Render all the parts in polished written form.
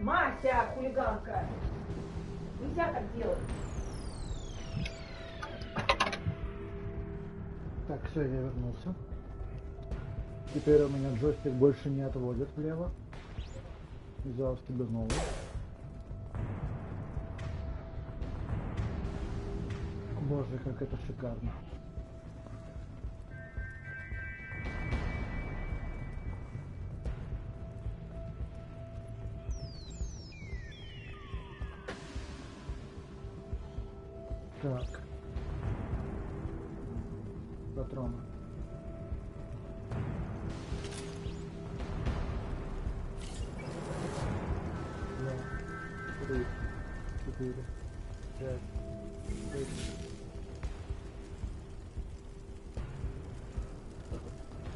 Мася, хулиганка! Нельзя так делать. Так, все, я вернулся. Теперь у меня джойстик больше не отводит влево. Взял себе новый. Боже, как это шикарно. Так. Патроны. 2, 3, 4, 5, 6.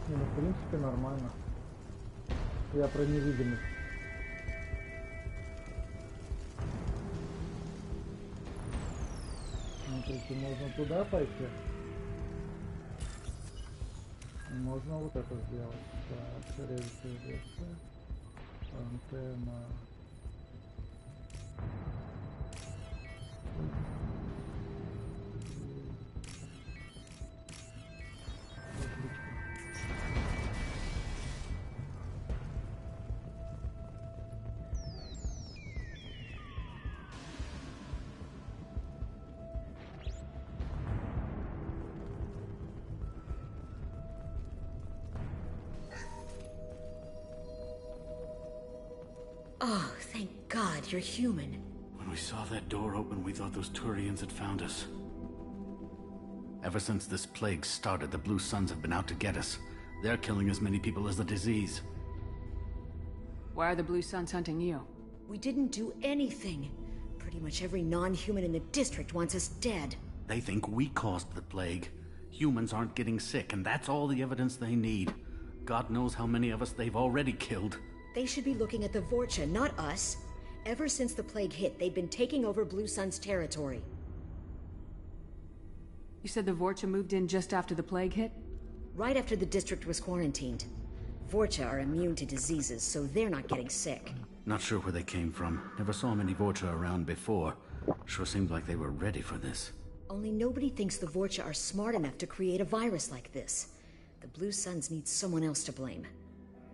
Не, ну в принципе нормально. Я про невидимость. Смотрите, можно туда пойти. Можно вот это сделать. Так, рельсы, антенна. Oh, thank God you're human. When we saw that door open, we thought those Turians had found us. Ever since this plague started, the Blue Suns have been out to get us. They're killing as many people as the disease. Why are the Blue Suns hunting you? We didn't do anything. Pretty much every non-human in the district wants us dead. They think we caused the plague. Humans aren't getting sick, and that's all the evidence they need. God knows how many of us they've already killed. They should be looking at the Vorcha, not us. Ever since the plague hit, they've been taking over Blue Sun's territory. You said the Vorcha moved in just after the plague hit? Right after the district was quarantined. Vorcha are immune to diseases, so they're not getting sick. Not sure where they came from. Never saw many Vorcha around before. Sure seemed like they were ready for this. Only nobody thinks the Vorcha are smart enough to create a virus like this. The Blue Suns need someone else to blame.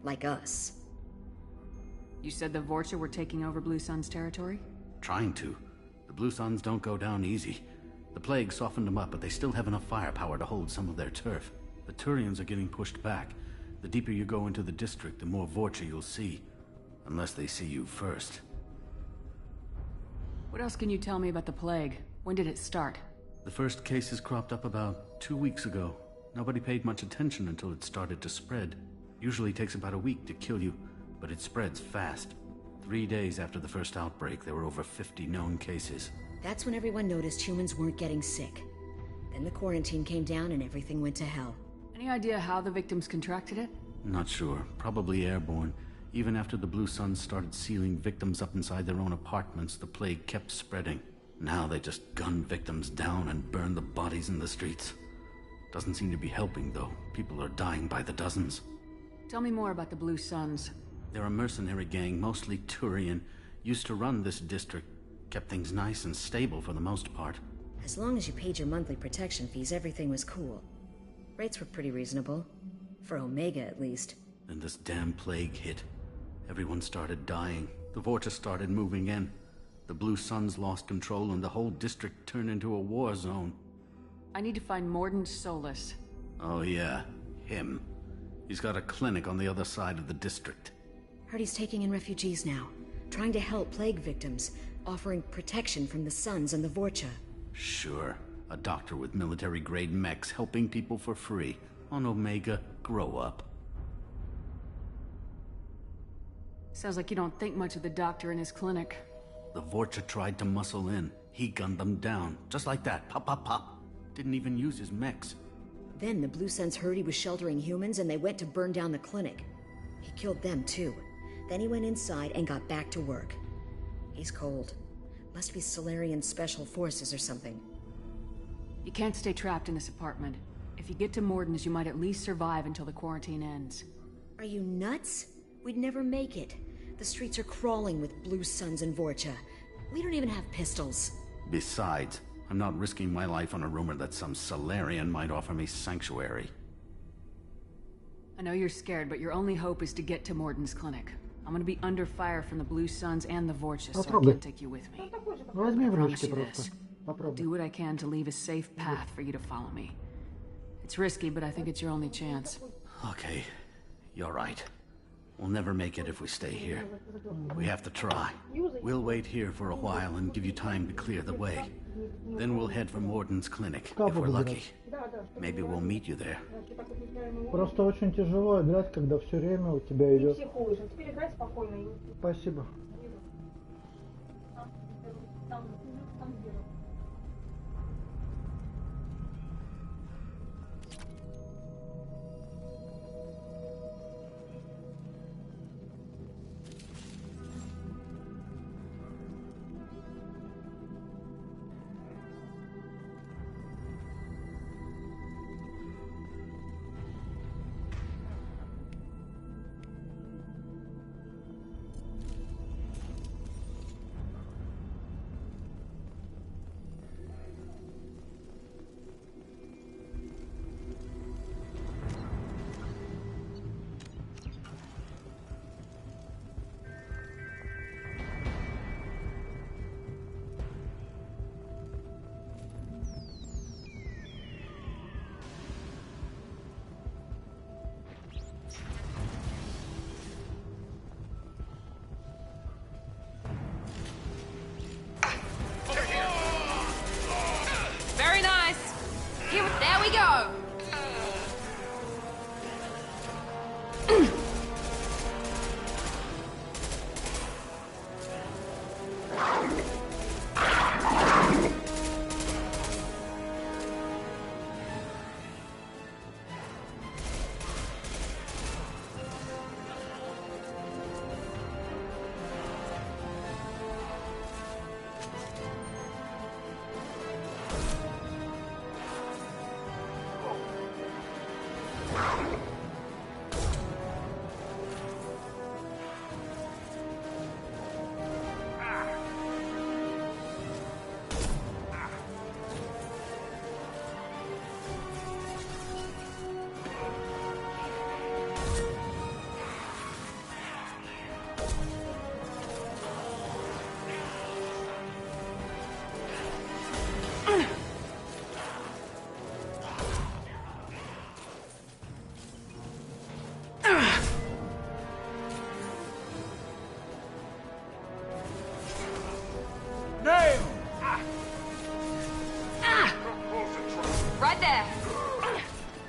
Like us. You said the Vorcha were taking over Blue Sun's territory? Trying to. The Blue Suns don't go down easy. The plague softened them up, but they still have enough firepower to hold some of their turf. The Turians are getting pushed back. The deeper you go into the district, the more Vorcha you'll see. Unless they see you first. What else can you tell me about the plague? When did it start? The first cases cropped up about 2 weeks ago. Nobody paid much attention until it started to spread. Usually takes about a week to kill you, but it spreads fast. 3 days after the first outbreak, there were over 50 known cases. That's when everyone noticed humans weren't getting sick. Then the quarantine came down and everything went to hell. Any idea how the victims contracted it? Not sure. Probably airborne. Even after the Blue Suns started sealing victims up inside their own apartments, the plague kept spreading. Now they just gun victims down and burn the bodies in the streets. Doesn't seem to be helping, though. People are dying by the dozens. Tell me more about the Blue Suns. They're a mercenary gang, mostly Turian. Used to run this district. Kept things nice and stable for the most part. As long as you paid your monthly protection fees, everything was cool. Rates were pretty reasonable. For Omega, at least. Then this damn plague hit. Everyone started dying. The Vorcha started moving in. The Blue Suns lost control and the whole district turned into a war zone. I need to find Mordin Solus. Oh yeah, him. He's got a clinic on the other side of the district. Heard he's taking in refugees now. trying to help plague victims, offering protection from the Suns and the Vorcha. Sure. A doctor with military-grade mechs helping people for free. On Omega, grow up. Sounds like you don't think much of the doctor in his clinic. The Vorcha tried to muscle in. He gunned them down. Just like that. Pop, pop, pop. Didn't even use his mechs. Then the Blue Suns heard he was sheltering humans and they went to burn down the clinic. He killed them too. Then he went inside and got back to work. He's cold. Must be Solarian Special Forces or something. You can't stay trapped in this apartment. If you get to Morden's, you might at least survive until the quarantine ends. Are you nuts? We'd never make it. The streets are crawling with Blue Suns and Vorcha. We don't even have pistols. Besides, I'm not risking my life on a rumor that some Solarian might offer me sanctuary. I know you're scared, but your only hope is to get to Morden's clinic. I'm gonna be under fire from the Blue Suns and the Vorcha, so I can't take you with me. Возьми в I promise ручки you просто. this. Попробуй. Do what I can to leave a safe path for you to follow me. It's risky, but I think it's your only chance. Okay, you're right. We'll never make it if we stay here. We have to try. We'll wait here for a while and give you time to clear the way. Then we'll head for Morden's clinic, if we're lucky. Maybe we'll meet you there. Просто очень тяжело играть, когда все время у тебя идет. Психуешь, а теперь играй спокойно. Спасибо. Very nice! There we go! Right there!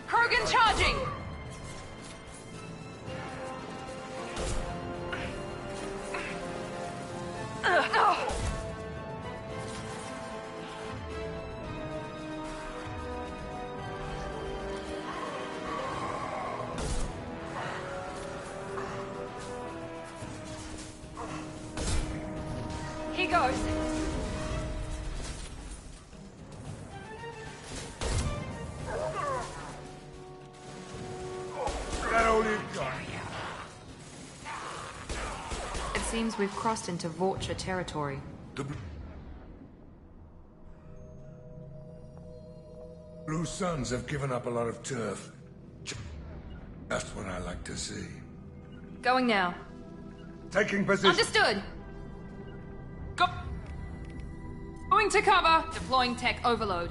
Krogan charging! He goes. It seems we've crossed into Vorcha territory. The Blue Suns have given up a lot of turf. Just what I like to see. Going now. Taking position. Understood! Going to cover! Deploying tech overload.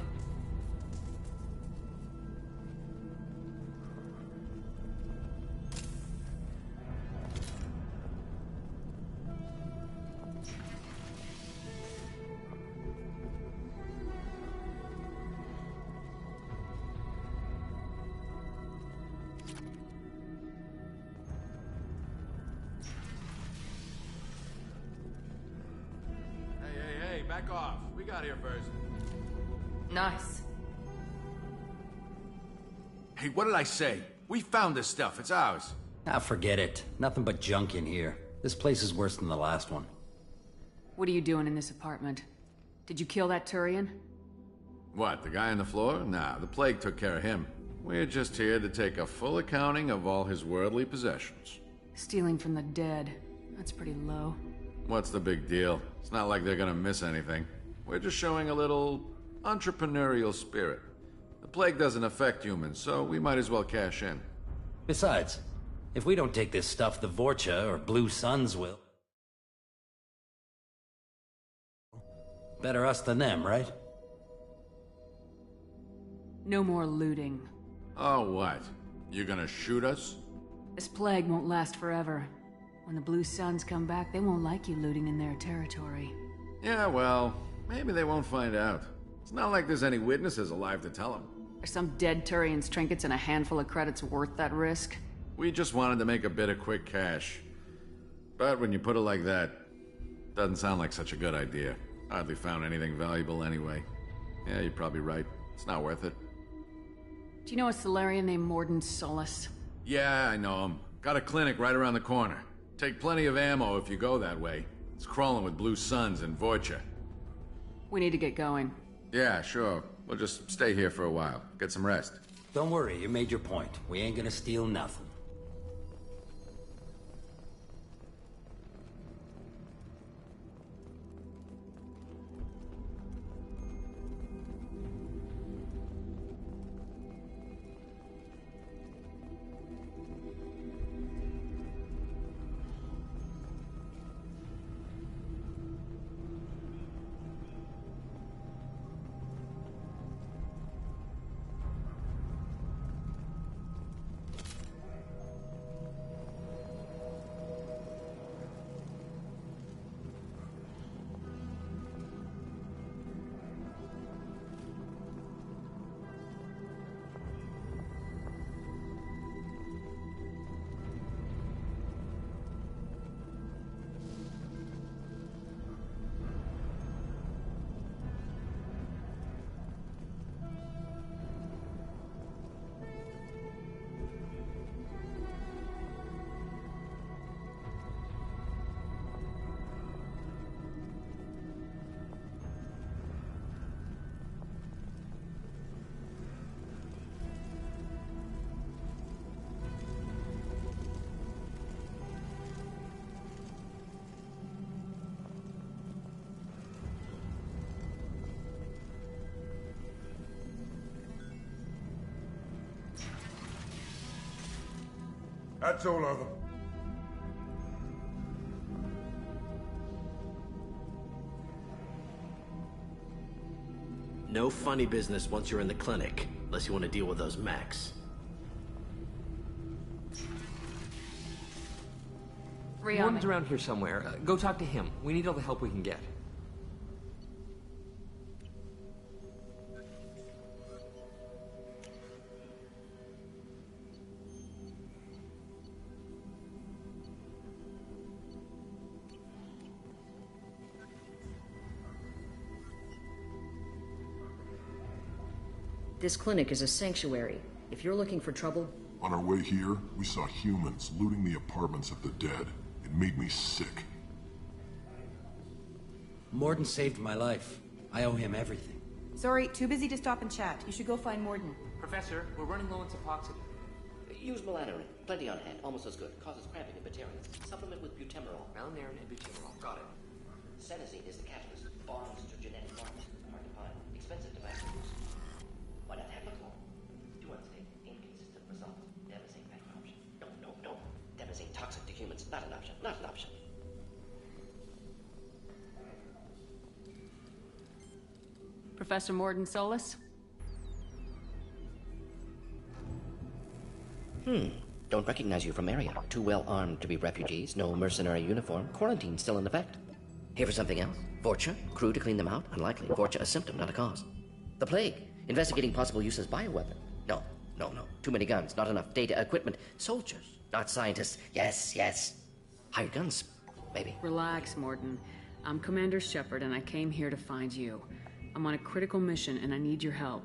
back off. We got here first. Nice. Hey, what did I say? We found this stuff. It's ours. Ah, forget it. Nothing but junk in here. This place is worse than the last one. What are you doing in this apartment? Did you kill that Turian? What, the guy on the floor? Nah, the plague took care of him. We're just here to take a full accounting of all his worldly possessions. Stealing from the dead. That's pretty low. What's the big deal? It's not like they're gonna miss anything. We're just showing a little entrepreneurial spirit. The plague doesn't affect humans, so we might as well cash in. Besides, if we don't take this stuff, the Vorcha or Blue Suns will. Better us than them, right? No more looting. Oh, what? You gonna shoot us? This plague won't last forever. When the Blue Suns come back, they won't like you looting in their territory. Yeah, well, maybe they won't find out. It's not like there's any witnesses alive to tell them. Are some dead Turian's trinkets and a handful of credits worth that risk? We just wanted to make a bit of quick cash. But when you put it like that, doesn't sound like such a good idea. Hardly found anything valuable anyway. Yeah, you're probably right. It's not worth it. Do you know a Solarian named Morden Solus? Yeah, I know him. Got a clinic right around the corner. Take plenty of ammo if you go that way. It's crawling with Blue Suns and Vorcha. We need to get going. Yeah, sure. We'll just stay here for a while. Get some rest. Don't worry, you made your point. We ain't gonna steal nothing. That's all of them. No funny business once you're in the clinic, unless you want to deal with those mechs. Gordon's around here somewhere. Go talk to him. We need all the help we can get. This clinic is a sanctuary. If you're looking for trouble... On our way here, we saw humans looting the apartments of the dead. It made me sick. Morden saved my life. I owe him everything. Sorry, too busy to stop and chat. You should go find Morden. Professor, we're running low on Suboxone. Use malanarin. Plenty on hand. Almost as good. Causes cramping and bacterium. Supplement with butemerol. Malanarin and butemerol. Got it. Senesine is the catalyst. Bonds to genetic markers. Hard to find. Expensive to mass produce. Why not have it all? Too unstable. Inconsistent results. Devastating back option. No. Devastating toxic to humans. Not an option. Not an option. Professor Morden Solus? Don't recognize you from area. Too well armed to be refugees. No mercenary uniform. Quarantine still in effect. Here for something else? Vorcha? Crew to clean them out? Unlikely. Vorcha a symptom, not a cause. The plague. Investigating possible use as bioweapon. No. Too many guns. Not enough data, equipment. Soldiers, not scientists. Yes. Hired guns, maybe. Relax, Morden. I'm Commander Shepard, and I came here to find you. I'm on a critical mission, and I need your help.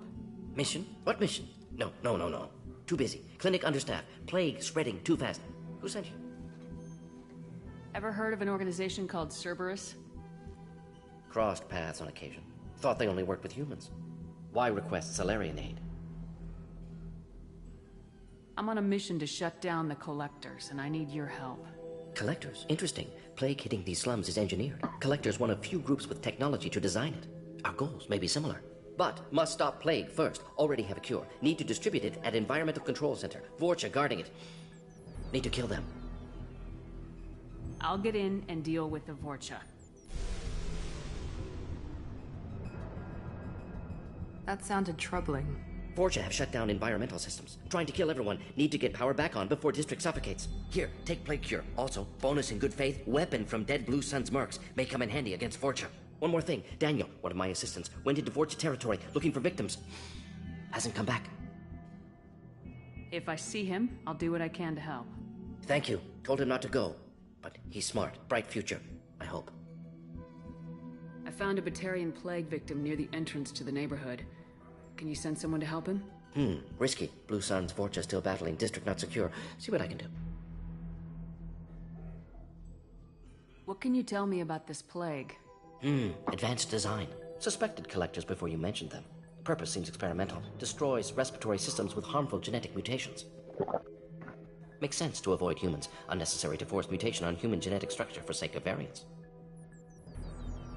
Mission? What mission? No. Too busy. Clinic understaffed. Plague spreading too fast. Who sent you? Ever heard of an organization called Cerberus? Crossed paths on occasion. Thought they only worked with humans. Why request Salarian aid? I'm on a mission to shut down the Collectors, and I need your help. Collectors? Interesting. Plague hitting these slums is engineered. Collectors one of few groups with technology to design it. Our goals may be similar. But must stop Plague first. Already have a cure. Need to distribute it at Environmental Control Center. Vorcha guarding it. Need to kill them. I'll get in and deal with the Vorcha. That sounded troubling. Vorcha have shut down environmental systems. Trying to kill everyone. Need to get power back on before District suffocates. Here, take Plague Cure. Also, bonus in good faith, weapon from dead Blue Sun's mercs. May come in handy against Vorcha. One more thing. Daniel, one of my assistants, went into Vorcha territory looking for victims. Hasn't come back. If I see him, I'll do what I can to help. Thank you. Told him not to go. But he's smart. Bright future, I hope. I found a Batarian plague victim near the entrance to the neighborhood. Can you send someone to help him? Risky. Blue Sun's Vorcha still battling. District not secure. See what I can do. What can you tell me about this plague? Advanced design. Suspected collectors before you mentioned them. Purpose seems experimental. Destroys respiratory systems with harmful genetic mutations. Makes sense to avoid humans. Unnecessary to force mutation on human genetic structure for sake of variance.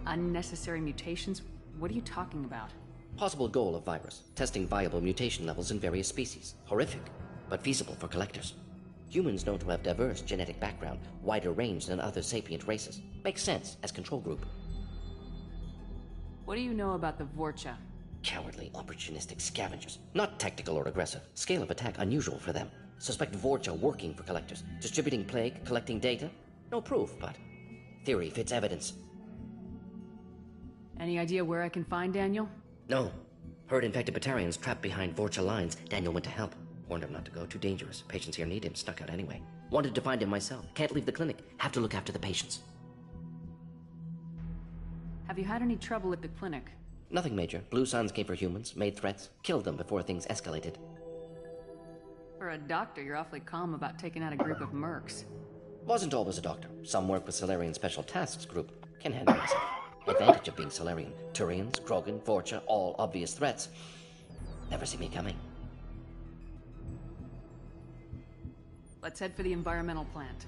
Unnecessary mutations? What are you talking about? Possible goal of virus. Testing viable mutation levels in various species. Horrific, but feasible for collectors. Humans known to have diverse genetic background, wider range than other sapient races. Makes sense as control group. What do you know about the Vorcha? Cowardly, opportunistic scavengers. Not tactical or aggressive. Scale of attack unusual for them. Suspect Vorcha working for collectors. Distributing plague, collecting data. No proof, but theory fits evidence. Any idea where I can find Daniel? No. Heard infected Batarians trapped behind Vorcha lines. Daniel went to help. Warned him not to go. Too dangerous. Patients here need him. Snuck out anyway. Wanted to find him myself. Can't leave the clinic. Have to look after the patients. Have you had any trouble at the clinic? Nothing major. Blue Suns came for humans, made threats, killed them before things escalated. For a doctor, you're awfully calm about taking out a group of mercs. Wasn't always a doctor. Some work with Salarian Special Tasks Group. Can handle myself. Advantage of being Salarian. Turians, Krogan, Vorcha, all obvious threats. Never see me coming. Let's head for the environmental plant.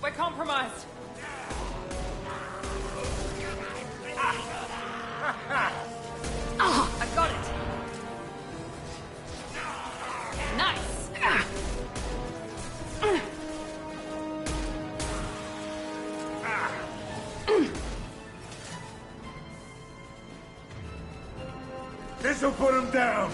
We're compromised! I got it! Nice! This'll put him down!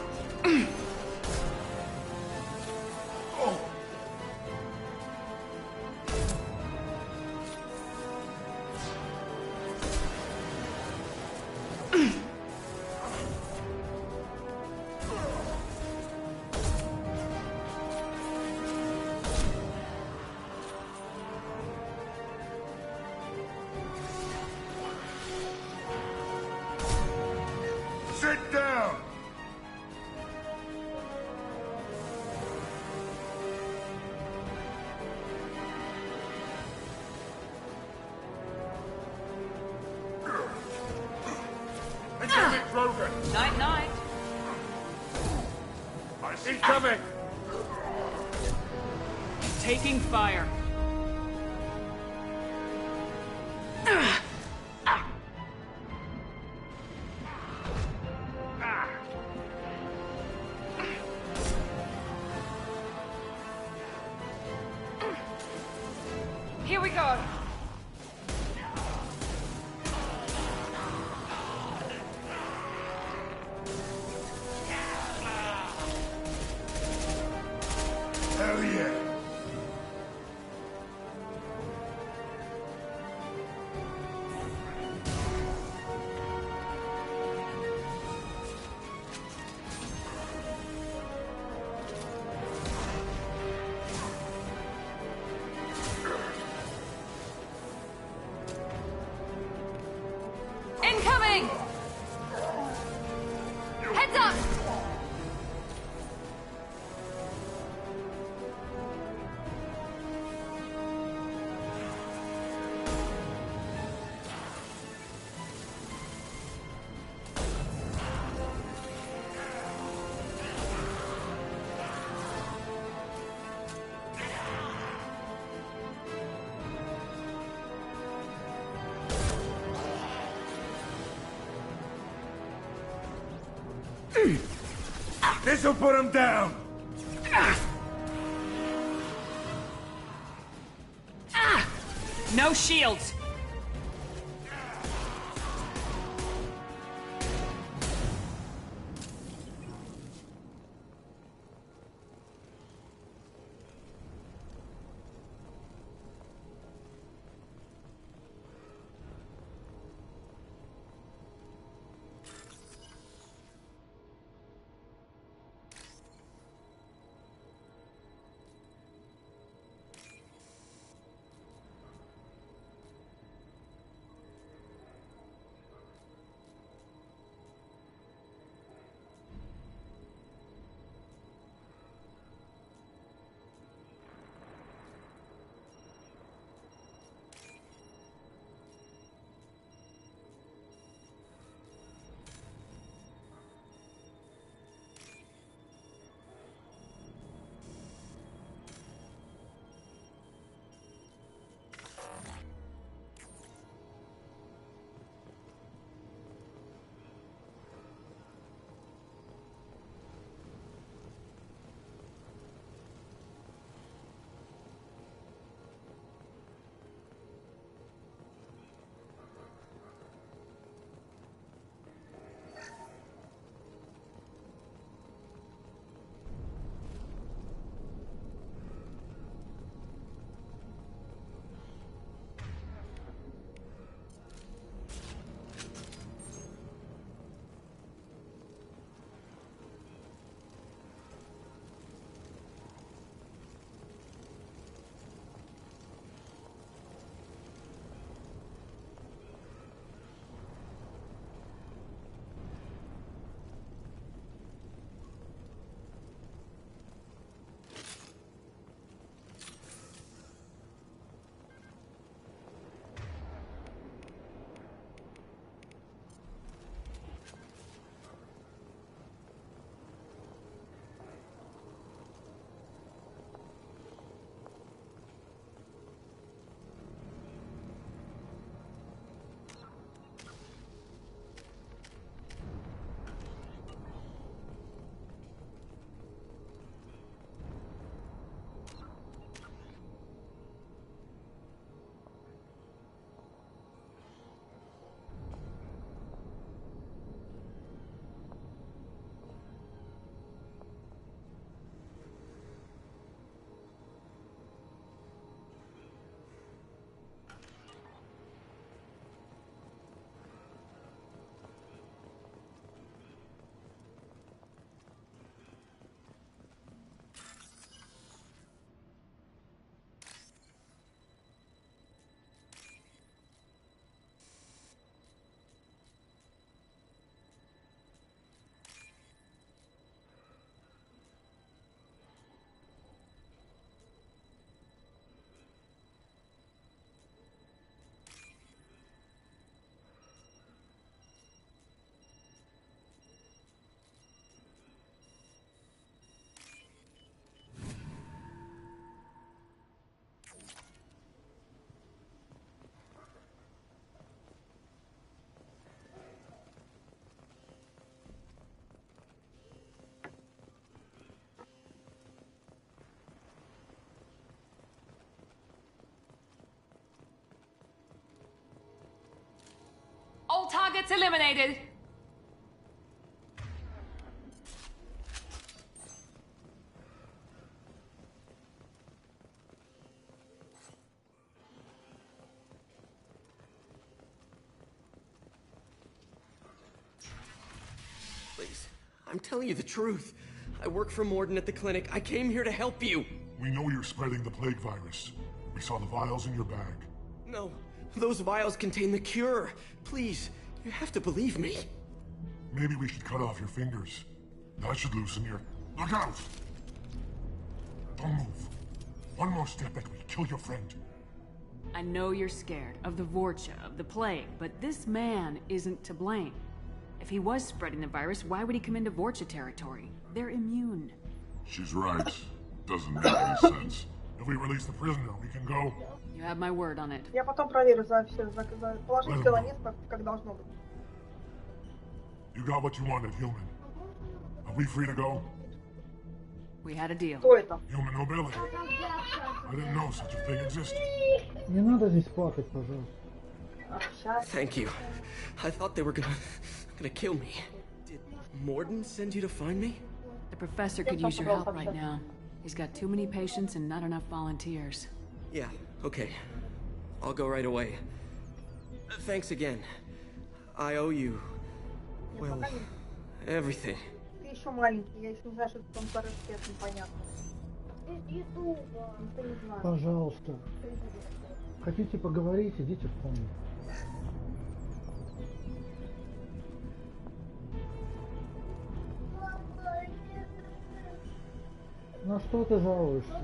Night, night. Incoming! Taking fire. Here we go. Hell yeah. Incoming! Heads up! This'll put him down. No shields. Targets eliminated. Please, I'm telling you the truth. I work for Morden at the clinic. I came here to help you. We know you're spreading the plague virus. We saw the vials in your bag. No, those vials contain the cure. Please, you have to believe me. Maybe we should cut off your fingers. That should loosen your... Look out! Don't move. One more step and we kill your friend. I know you're scared of the Vorcha, of the plague, but this man isn't to blame. If he was spreading the virus, why would he come into Vorcha territory? They're immune. She's right. Doesn't make any sense. If we release the prisoner, we can go. You have my word on it. Я потом проверю за положить дело место, как должно быть. You got what you wanted, human. Are we free to go? We had a deal. Кто это? Human nobility. I didn't know such a thing existed. Не надо здесь плакать, пожалуйста. Thank you. I thought they were gonna kill me. Did Morden send you to find me? The professor could use your help right now. He's got too many patients and not enough volunteers. Yeah, okay. I'll go right away. Thanks again. I owe you... well, everything. Ты еще маленький, я еще не знаю, что это там за расцвет, непонятно. Никто не знает. Пожалуйста. Хотите поговорить, идите в комнату. На что ты жалуешься?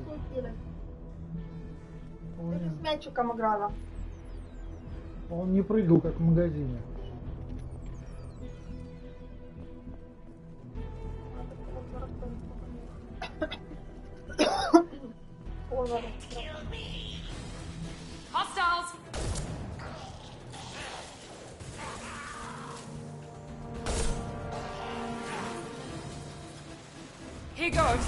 Я с мячиком играла. Он не прыгал, как в магазине. Hostiles! Here goes.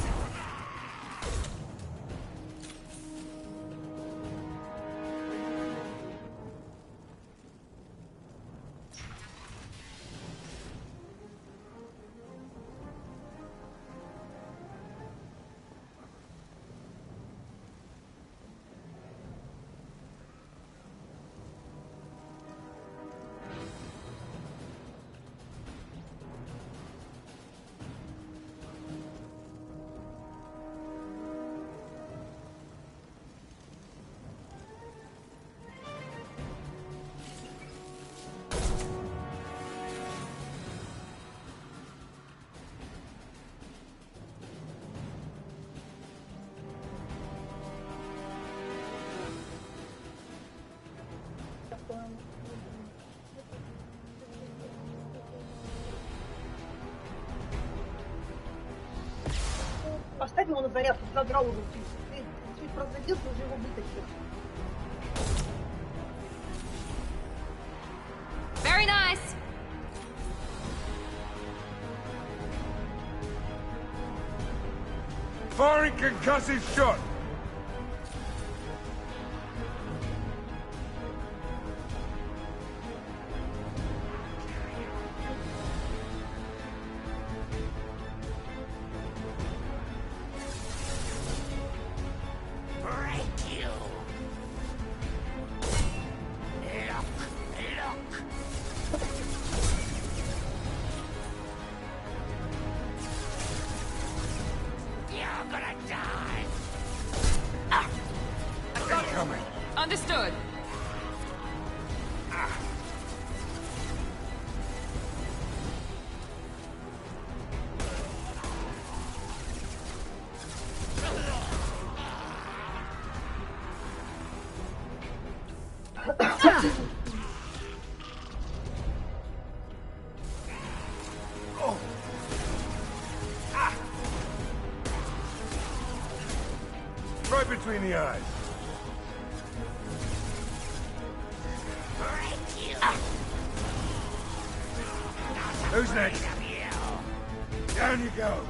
Поставь его на зарядку, задрал уже. Ты чуть прозадился, уже его вытащил. Very nice. Firing concussive shot. Understood. Right between the eyes. Who's next? Down you go.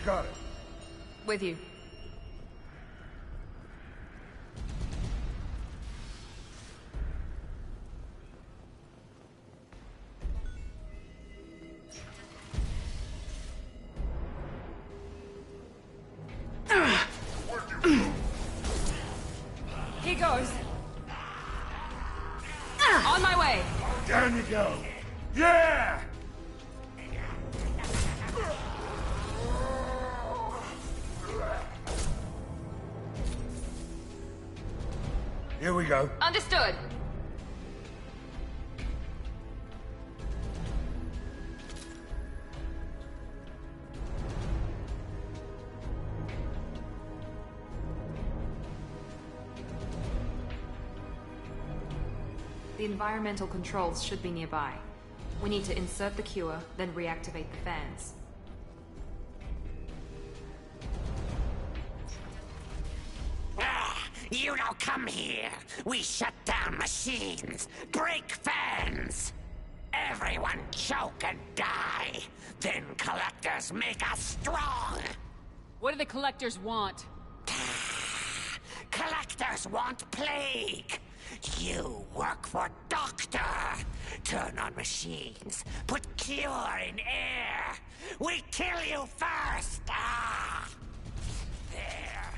got it. With you. Here goes. On my way. Down you go. Yeah! Here we go. Understood. The environmental controls should be nearby. We need to insert the cure, then reactivate the fans. You don't come here. We shut down machines, break fans. Everyone choke and die. Then collectors make us strong. What do the collectors want? Collectors want plague. You work for Doctor. Turn on machines. Put cure in air. We kill you first. Ah! There.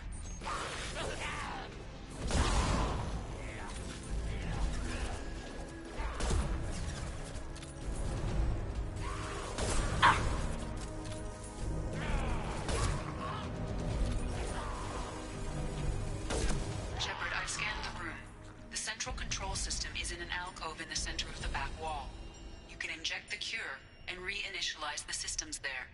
Shepard, I've scanned the room. The central control system is in an alcove in the center of the back wall. You can inject the cure and reinitialize the systems there.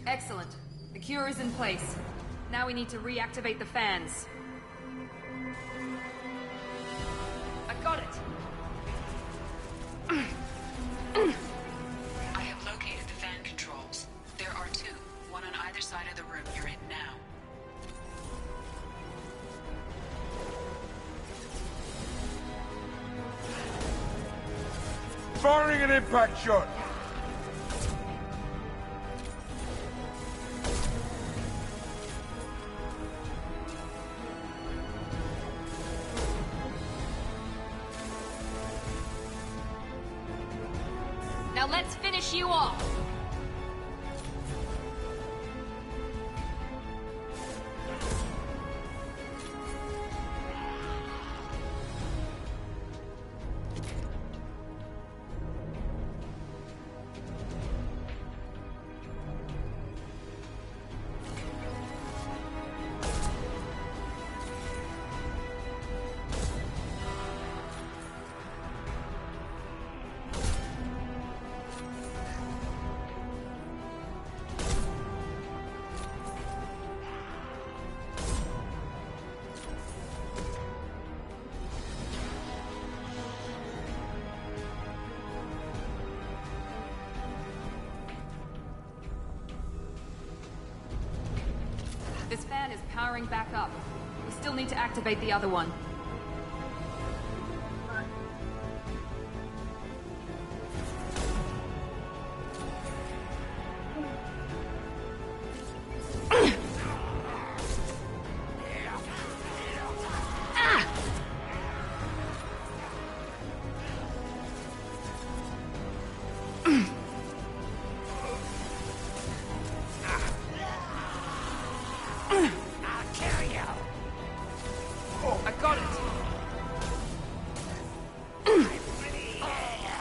Excellent. The cure is in place. Now we need to reactivate the fans. I got it! I have located the fan controls. There are two, one on either side of the room you're in now. Firing an impact shot. Now let's finish you off! This fan is powering back up. We still need to activate the other one.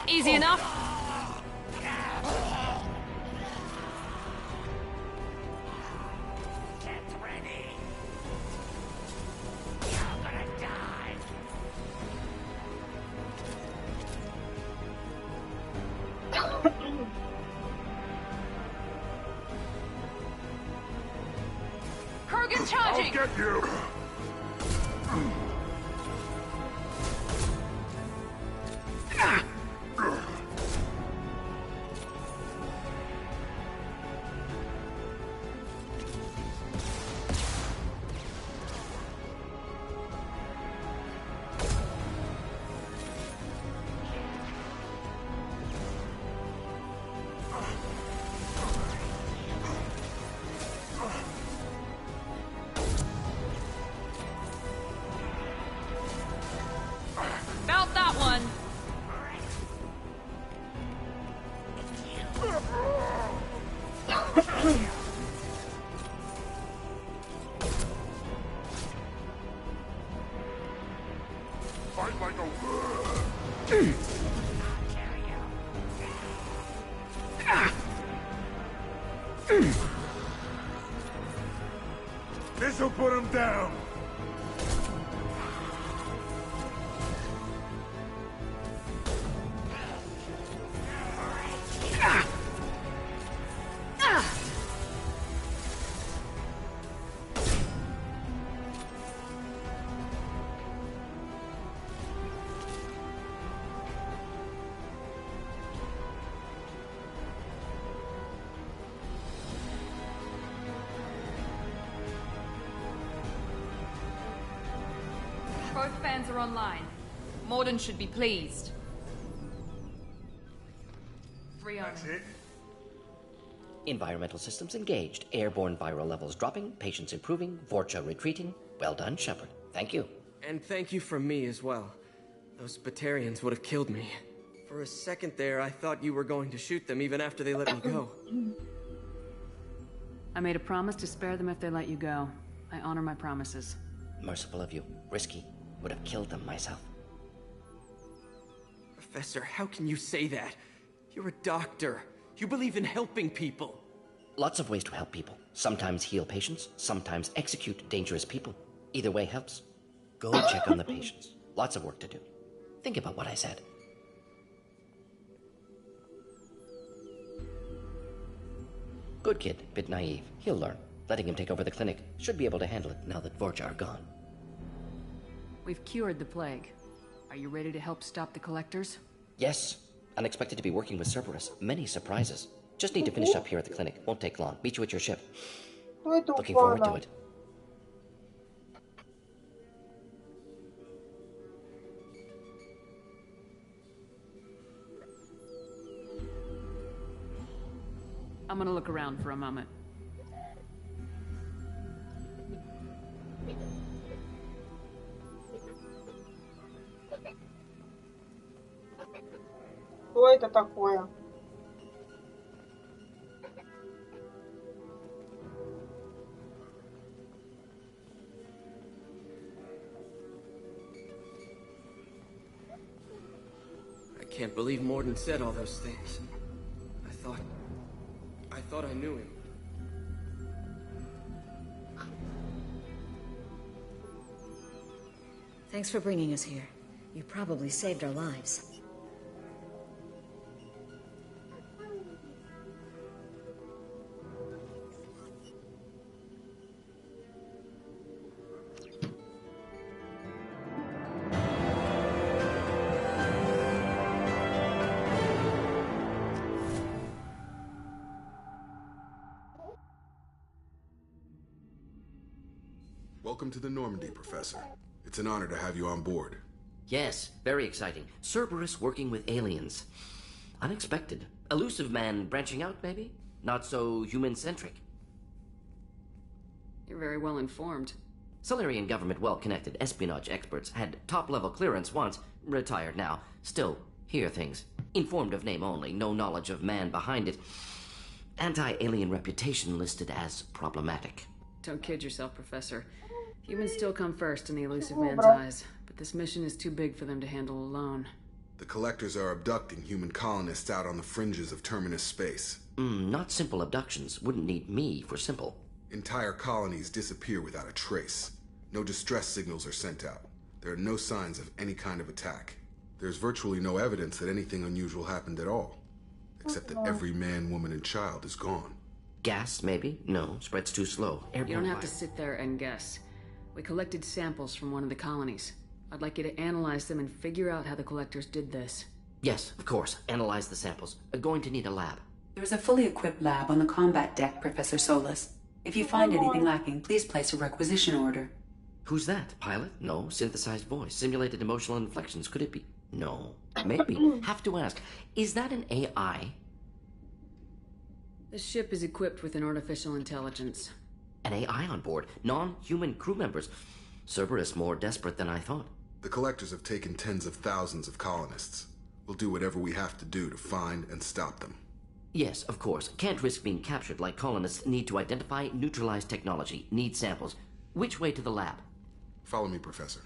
Easy enough? Get ready. You're gonna die. Kurgan charging! I'll get you. This'll put him down. Both fans are online. Morden should be pleased. Free on. That's it. Environmental systems engaged. Airborne viral levels dropping. Patients improving. Vorcha retreating. Well done, Shepard. Thank you. And thank you from me as well. Those Batarians would have killed me. For a second there, I thought you were going to shoot them even after they let me go. I made a promise to spare them if they let you go. I honor my promises. Merciful of you. Risky. Would have killed them myself. Professor, how can you say that? You're a doctor. You believe in helping people. Lots of ways to help people. Sometimes heal patients, sometimes execute dangerous people. Either way helps. Go check on the patients. Lots of work to do. Think about what I said. Good kid, bit naive. He'll learn. Letting him take over the clinic. Should be able to handle it now that Vorcha are gone. We've cured the plague. Are you ready to help stop the collectors? Yes. Unexpected to be working with Cerberus. Many surprises. Just need to finish up here at the clinic. Won't take long. Meet you at your ship. Looking forward to it. I'm gonna look around for a moment. Что это такое? I can't believe Morden said all those things. I thought I knew him. Thanks for bringing us here. You probably saved our lives. Welcome to the Normandy, Professor. It's an honor to have you on board. Yes, very exciting. Cerberus working with aliens. Unexpected. Elusive man branching out, maybe? Not so human-centric. You're very well informed. Solarian government well-connected espionage experts had top-level clearance once, retired now. Still, hear things. Informed of name only, no knowledge of man behind it. Anti-alien reputation listed as problematic. Don't kid yourself, Professor. Humans still come first in the elusive man's eyes, but this mission is too big for them to handle alone. The Collectors are abducting human colonists out on the fringes of Terminus space. Not simple abductions. Wouldn't need me for simple. Entire colonies disappear without a trace. No distress signals are sent out. There are no signs of any kind of attack. There's virtually no evidence that anything unusual happened at all. Except that every man, woman, and child is gone. Gas, maybe? No, spreads too slow. You don't have to sit there and guess. We collected samples from one of the colonies. I'd like you to analyze them and figure out how the Collectors did this. Yes, of course. Analyze the samples. Going to need a lab. There is a fully equipped lab on the combat deck, Professor Solis. If you find anything lacking, please place a requisition order. Who's that? Pilot? No. Synthesized voice. Simulated emotional inflections. Could it be? No. Maybe. Have to ask. Is that an AI? This ship is equipped with an artificial intelligence. An AI on board. Non-human crew members. Cerberus more desperate than I thought. The Collectors have taken tens of thousands of colonists. We'll do whatever we have to do to find and stop them. Yes, of course. Can't risk being captured like colonists need to identify, neutralize technology, need samples. Which way to the lab? Follow me, Professor.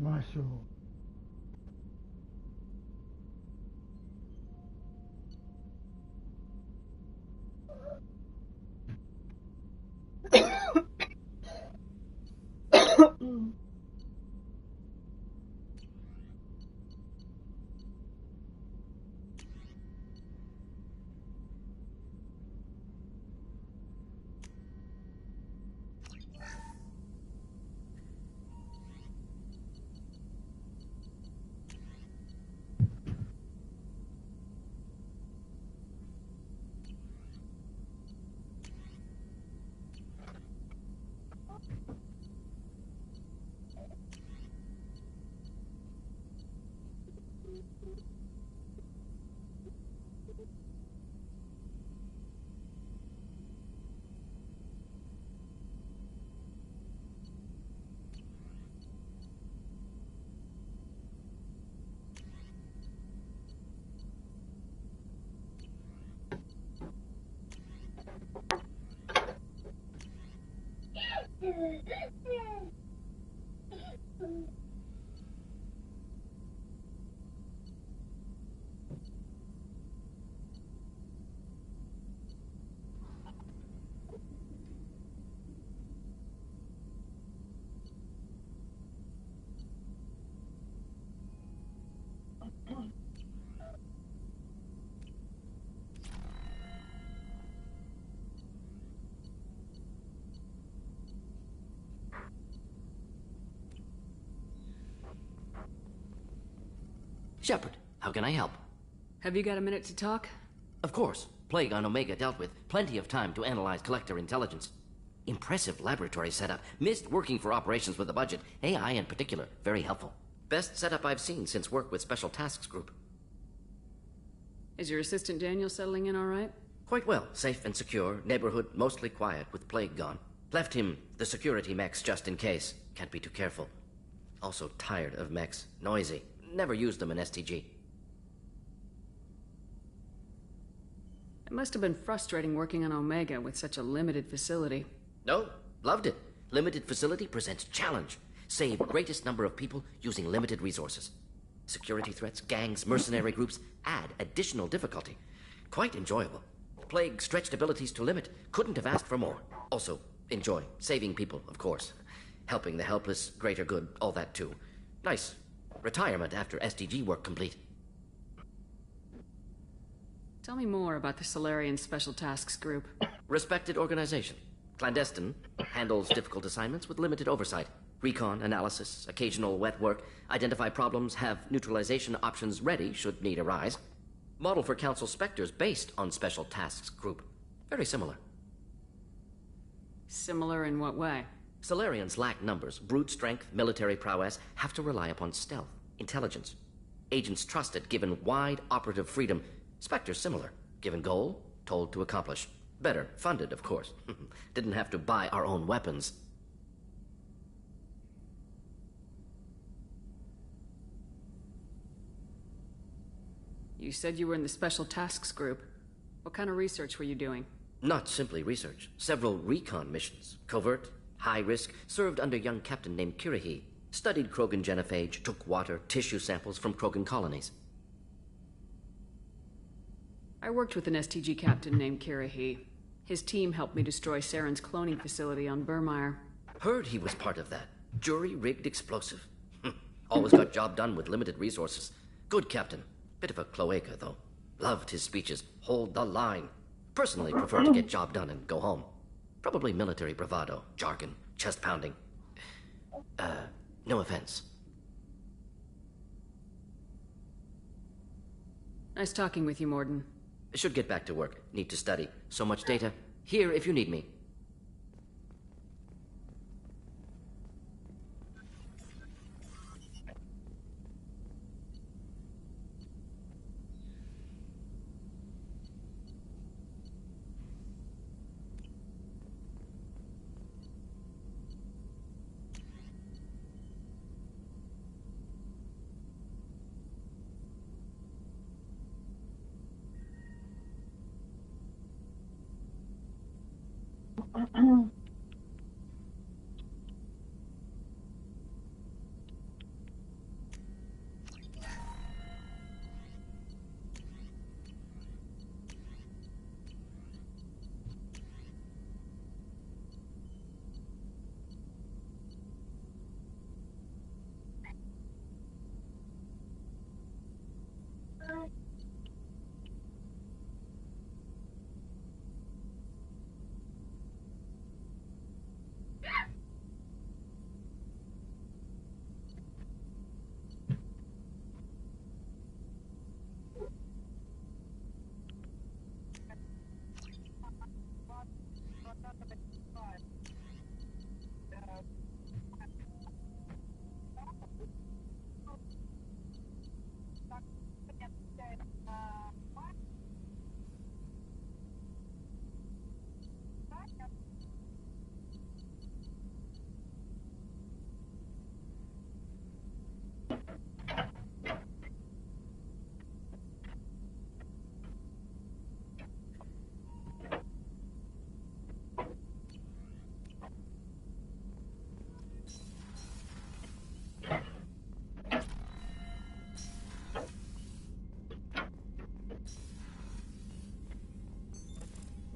Масю. Shepard, how can I help? Have you got a minute to talk? Of course. Plague on Omega dealt with. Plenty of time to analyze collector intelligence. Impressive laboratory setup. Missed working for operations with a budget. AI in particular. Very helpful. Best setup I've seen since work with Special Tasks Group. Is your assistant Daniel settling in all right? Quite well. Safe and secure. Neighborhood mostly quiet with Plague gone. Left him the security mechs just in case. Can't be too careful. Also tired of mechs. Noisy. Never used them in STG. It must have been frustrating working on Omega with such a limited facility. No, loved it. Limited facility presents challenge. Save greatest number of people using limited resources. Security threats, gangs, mercenary groups add additional difficulty. Quite enjoyable. Plague stretched abilities to limit. Couldn't have asked for more. Also, enjoy. Saving people, of course. Helping the helpless, greater good, all that too. Nice. Retirement after SDG work complete. Tell me more about the Solarian Special Tasks Group. Respected organization. Clandestine. Handles difficult assignments with limited oversight. Recon, analysis, occasional wet work. Identify problems, have neutralization options ready should need arise. Model for Council Spectres based on Special Tasks Group. Very similar. Similar in what way? Solarians lack numbers, brute strength, military prowess, have to rely upon stealth, intelligence. Agents trusted, given wide operative freedom. Spectres similar, given goal, told to accomplish. Better, funded, of course. Didn't have to buy our own weapons. You said you were in the Special Tasks Group. What kind of research were you doing? Not simply research. Several recon missions. Covert, high risk, served under a young captain named Kirahi. Studied Krogan genophage, took water, tissue samples from Krogan colonies. I worked with an STG captain named Kirahi. His team helped me destroy Saren's cloning facility on Burmire. Heard he was part of that. Jury-rigged explosive. Always got job done with limited resources. Good captain. Bit of a cloaca, though. Loved his speeches. Hold the line. Personally prefer to get job done and go home. Probably military bravado, jargon, chest pounding. No offense. Nice talking with you, Morden. Should get back to work. Need to study. So much data. Here if you need me.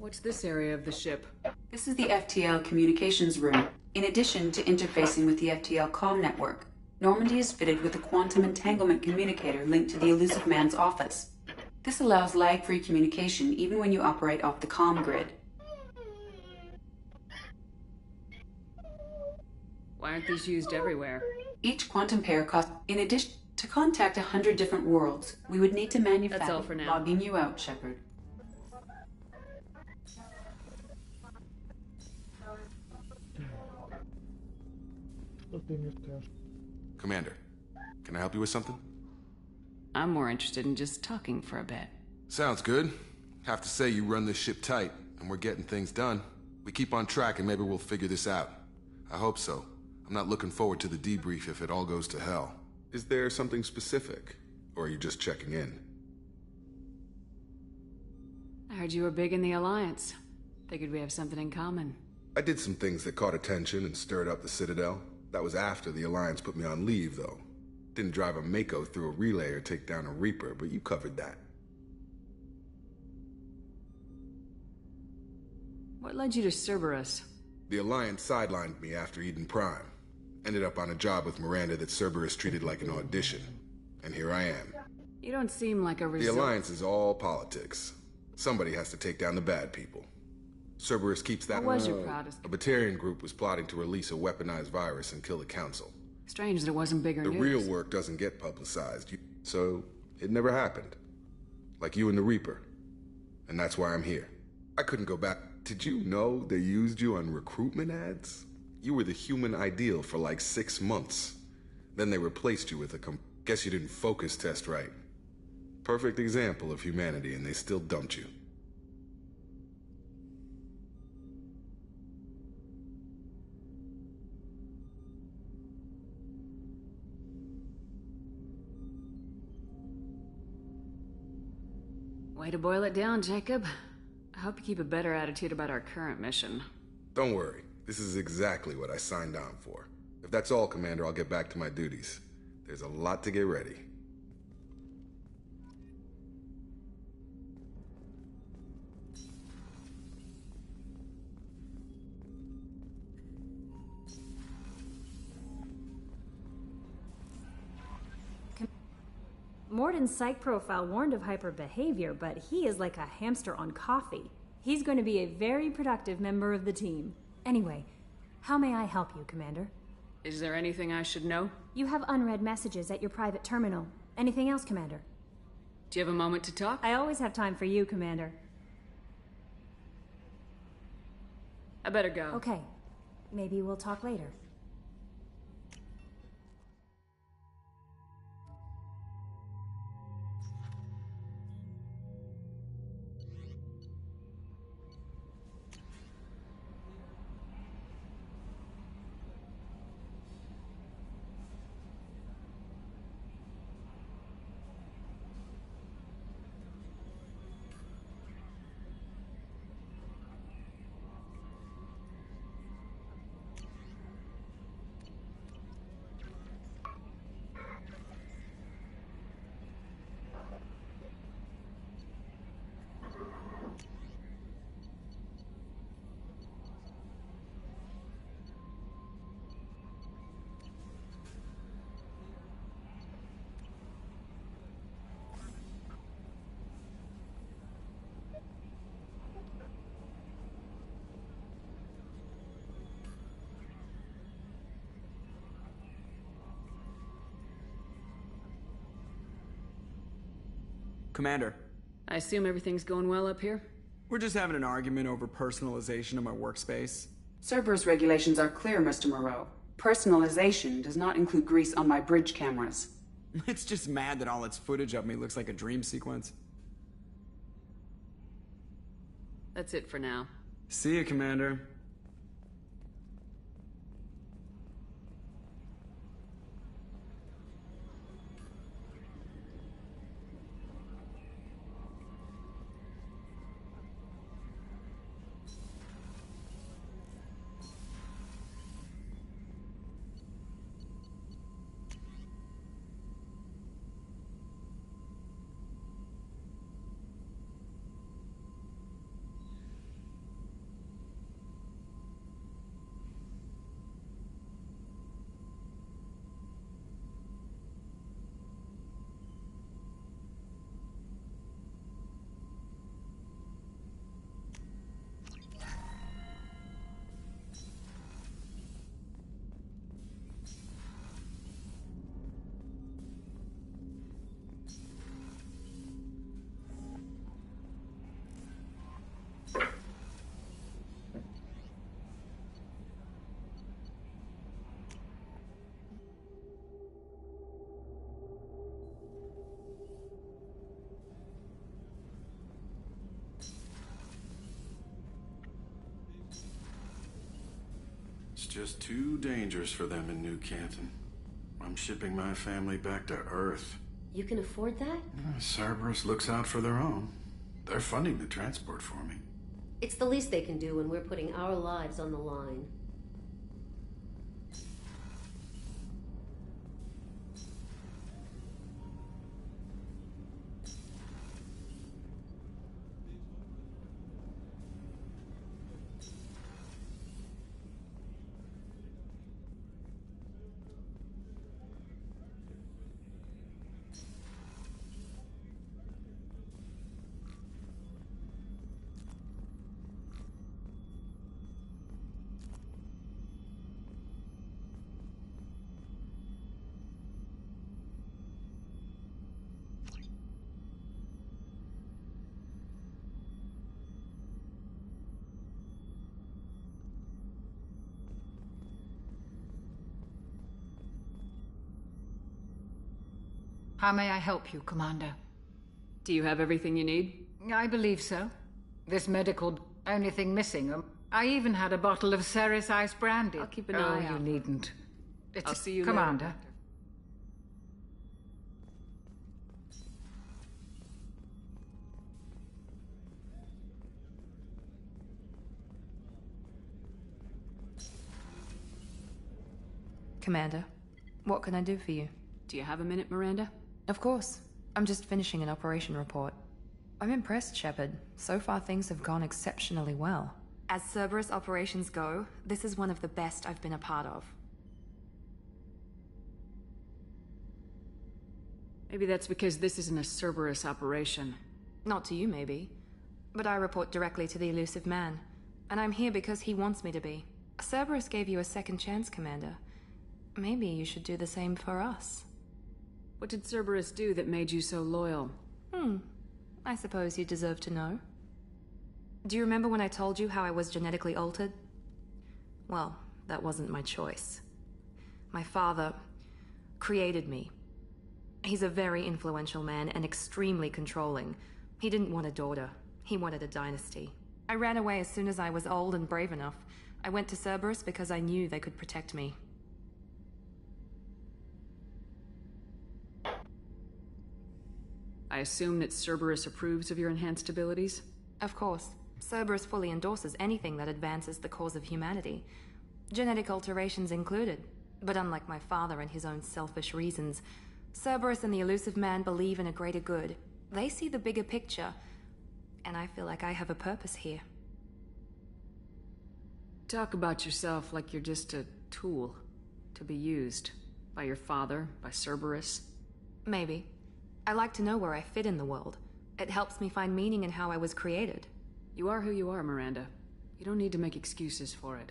What's this area of the ship? This is the FTL communications room. In addition to interfacing with the FTL comm network, Normandy is fitted with a quantum entanglement communicator linked to the Elusive Man's office. This allows lag-free communication even when you operate off the comm grid. Why aren't these used everywhere? Each quantum pair costs... In addition to contact 100 different worlds, we would need to manufacture... That's all for now. Logging you out, Shepard. Commander, can I help you with something? I'm more interested in just talking for a bit. Sounds good. Have to say you run this ship tight, and we're getting things done. We keep on track and maybe we'll figure this out. I hope so. I'm not looking forward to the debrief if it all goes to hell. Is there something specific? Or are you just checking in? I heard you were big in the Alliance. Figured we have something in common. I did some things that caught attention and stirred up the Citadel. That was after the Alliance put me on leave, though. Didn't drive a Mako through a relay or take down a Reaper, but you covered that. What led you to Cerberus? The Alliance sidelined me after Eden Prime. Ended up on a job with Miranda that Cerberus treated like an audition. And here I am. You don't seem like a The Alliance is all politics. Somebody has to take down the bad people. Cerberus keeps that... What was your proudest? A Batarian group was plotting to release a weaponized virus and kill the Council. Strange that it wasn't bigger news. The real work doesn't get publicized, so it never happened. Like you and the Reaper. And that's why I'm here. I couldn't go back. Did you know they used you on recruitment ads? You were the human ideal for like 6 months. Then they replaced you with a guess you didn't focus test right. Perfect example of humanity, and they still dumped you. Way to boil it down, Jacob. I hope you keep a better attitude about our current mission. Don't worry. This is exactly what I signed on for. If that's all, Commander, I'll get back to my duties. There's a lot to get ready. Morden's psych profile warned of hyper behavior, but he is like a hamster on coffee. He's going to be a very productive member of the team. Anyway, how may I help you, Commander? Is there anything I should know? You have unread messages at your private terminal. Anything else, Commander? Do you have a moment to talk? I always have time for you, Commander. I better go. Okay. Maybe we'll talk later. Commander. I assume everything's going well up here? We're just having an argument over personalization of my workspace. Cerberus regulations are clear, Mr. Moreau. Personalization does not include grease on my bridge cameras. It's just mad that all its footage of me looks like a dream sequence. That's it for now. See you, Commander. just too dangerous for them in New Canton. I'm shipping my family back to Earth. You can afford that? Cerberus looks out for their own. They're funding the transport for me. It's the least they can do when we're putting our lives on the line. How may I help you, Commander? Do you have everything you need? I believe so. This medical... only thing missing. I even had a bottle of Ceres Ice Brandy. I'll keep an eye out. You needn't. I'll see you Commander. later. Commander, what can I do for you? Do you have a minute, Miranda? Of course. I'm just finishing an operation report. I'm impressed, Shepard. So far things have gone exceptionally well. As Cerberus operations go, this is one of the best I've been a part of. Maybe that's because this isn't a Cerberus operation. Not to you, maybe. But I report directly to the elusive man. And I'm here because he wants me to be. Cerberus gave you a second chance, Commander. Maybe you should do the same for us. What did Cerberus do that made you so loyal? I suppose you deserve to know. Do you remember when I told you how I was genetically altered? Well, that wasn't my choice. My father created me. He's a very influential man and extremely controlling. He didn't want a daughter. He wanted a dynasty. I ran away as soon as I was old and brave enough. I went to Cerberus because I knew they could protect me. I assume that Cerberus approves of your enhanced abilities? Of course. Cerberus fully endorses anything that advances the cause of humanity. Genetic alterations included. But unlike my father and his own selfish reasons, Cerberus and the elusive man believe in a greater good. They see the bigger picture, and I feel like I have a purpose here. Talk about yourself like you're just a tool to be used by your father, by Cerberus. Maybe. I like to know where I fit in the world. It helps me find meaning in how I was created. You are who you are, Miranda. You don't need to make excuses for it.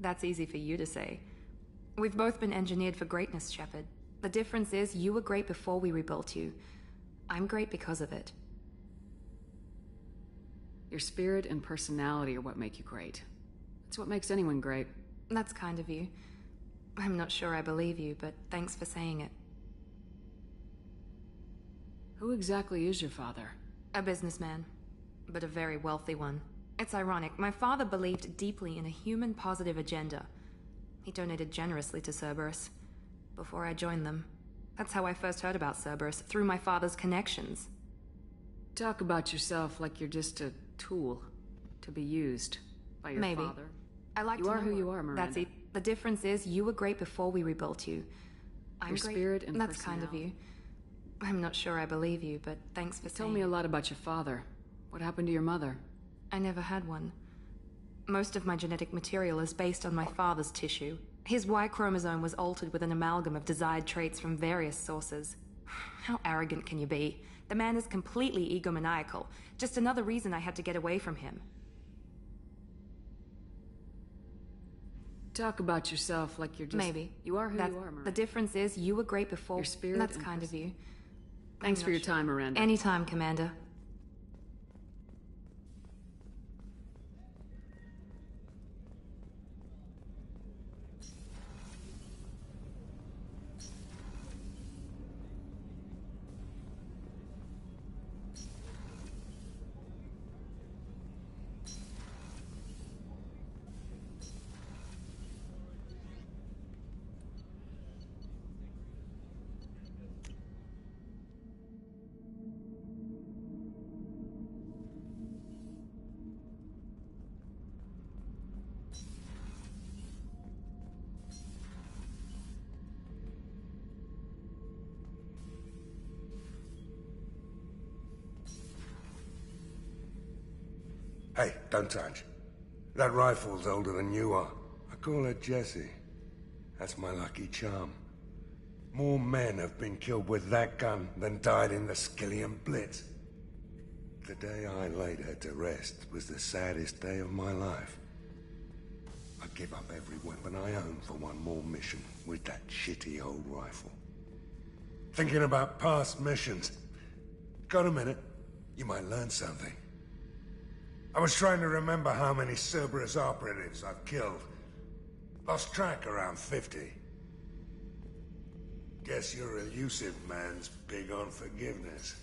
That's easy for you to say. We've both been engineered for greatness, Shepard. The difference is you were great before we rebuilt you. I'm great because of it. Your spirit and personality are what make you great. It's what makes anyone great. That's kind of you. I'm not sure I believe you, but thanks for saying it. Who exactly is your father? A businessman, but a very wealthy one. It's ironic. My father believed deeply in a human-positive agenda. He donated generously to Cerberus before I joined them. That's how I first heard about Cerberus, through my father's connections. Talk about yourself like you're just a tool to be used by your Maybe. father. I like You to are know who where- you are, Miranda. That's it. The difference is you were great before we rebuilt you. I'm Your great. spirit and That's kind of you. I'm not sure I believe you, but thanks for Tell saying me a it. lot about your father. What happened to your mother? I never had one. Most of my genetic material is based on my father's tissue. His Y chromosome was altered with an amalgam of desired traits from various sources. How arrogant can you be? The man is completely egomaniacal. Just another reason I had to get away from him. Talk about yourself like you're just... Maybe. You are who That's- you are, Miranda. The difference is you were great before. Your spirit That's and kind of you. Thanks I'm for not your sure. time, Miranda. Anytime, Commander. Hey, don't touch. That rifle's older than you are. I call her Jessie. That's my lucky charm. More men have been killed with that gun than died in the Skillian Blitz. The day I laid her to rest was the saddest day of my life. I'd give up every weapon I own for one more mission with that shitty old rifle. Thinking about past missions. Got a minute? You might learn something. I was trying to remember how many Cerberus operatives I've killed. Lost track around 50. Guess your elusive man's big on forgiveness.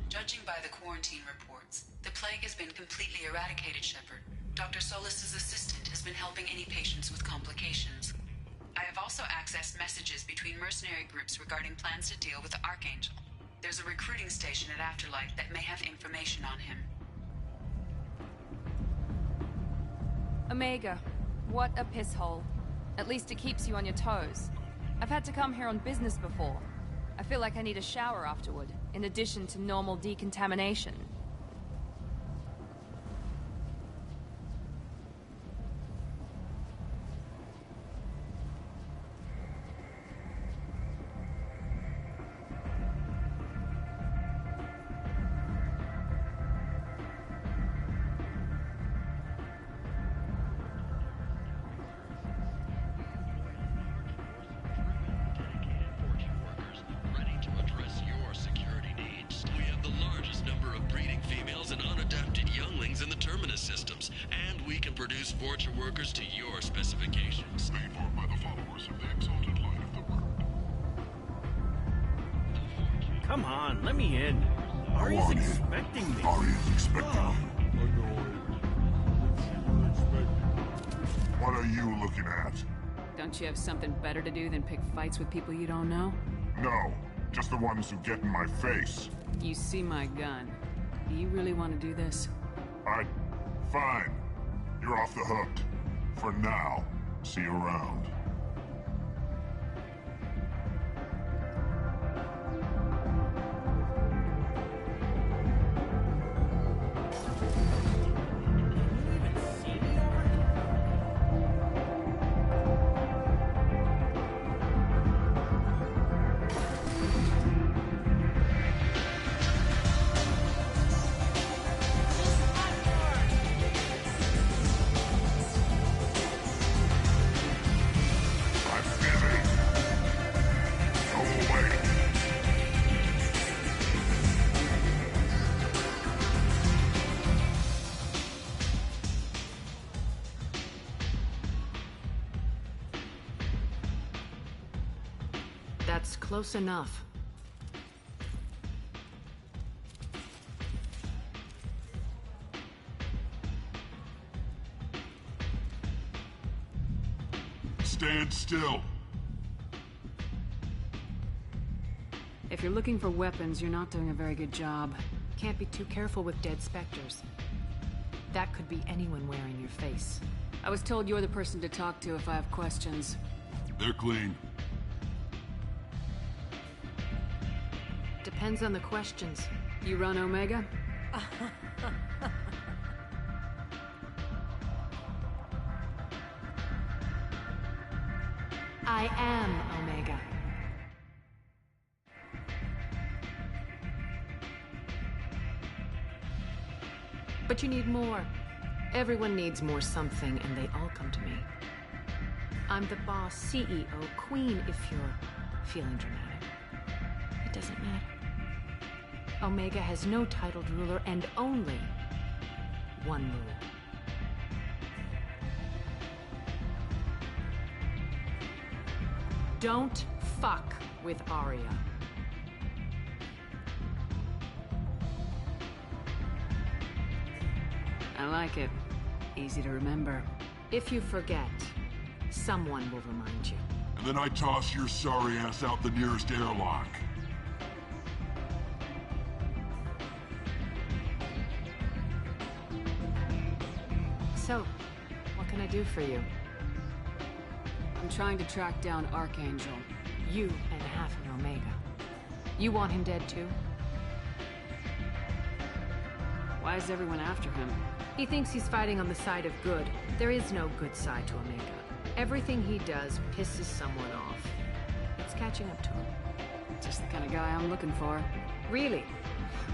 Judging by the quarantine reports, the plague has been completely eradicated, Shepard. Dr. Solis's assistant has been helping any patients with complications. I have also accessed messages between mercenary groups regarding plans to deal with the Archangel. There's a recruiting station at Afterlife that may have information on him. Omega, what a piss hole. At least it keeps you on your toes. I've had to come here on business before. I feel like I need a shower afterward, in addition to normal decontamination. Vorcha workers to your specifications. Paid for by the followers of the exalted light of the world. Come on, let me in. Aria's expecting me. Aria's expecting me. What are you looking at? Don't you have something better to do than pick fights with people you don't know? No, just the ones who get in my face. You see my gun. Do you really want to do this? Fine. You're off the hook. For now. See you around. That's close enough. stand still. If you're looking for weapons, you're not doing a very good job. Can't be too careful with dead specters. That could be anyone wearing your face. I was told you're the person to talk to if I have questions. They're clean. Depends on the questions. You run Omega? I am Omega. But you need more. Everyone needs more something, and they all come to me. I'm the boss, CEO, queen, if you're feeling dramatic. It doesn't matter. Omega has no titled ruler and only one rule. Don't fuck with Arya. I like it. Easy to remember. If you forget, someone will remind you. And then I toss your sorry ass out the nearest airlock. So, what can I do for you? I'm trying to track down Archangel. You and half an Omega. You want him dead too? Why is everyone after him? He thinks he's fighting on the side of good. There is no good side to Omega. Everything he does pisses someone off. It's catching up to him. Just the kind of guy I'm looking for. Really?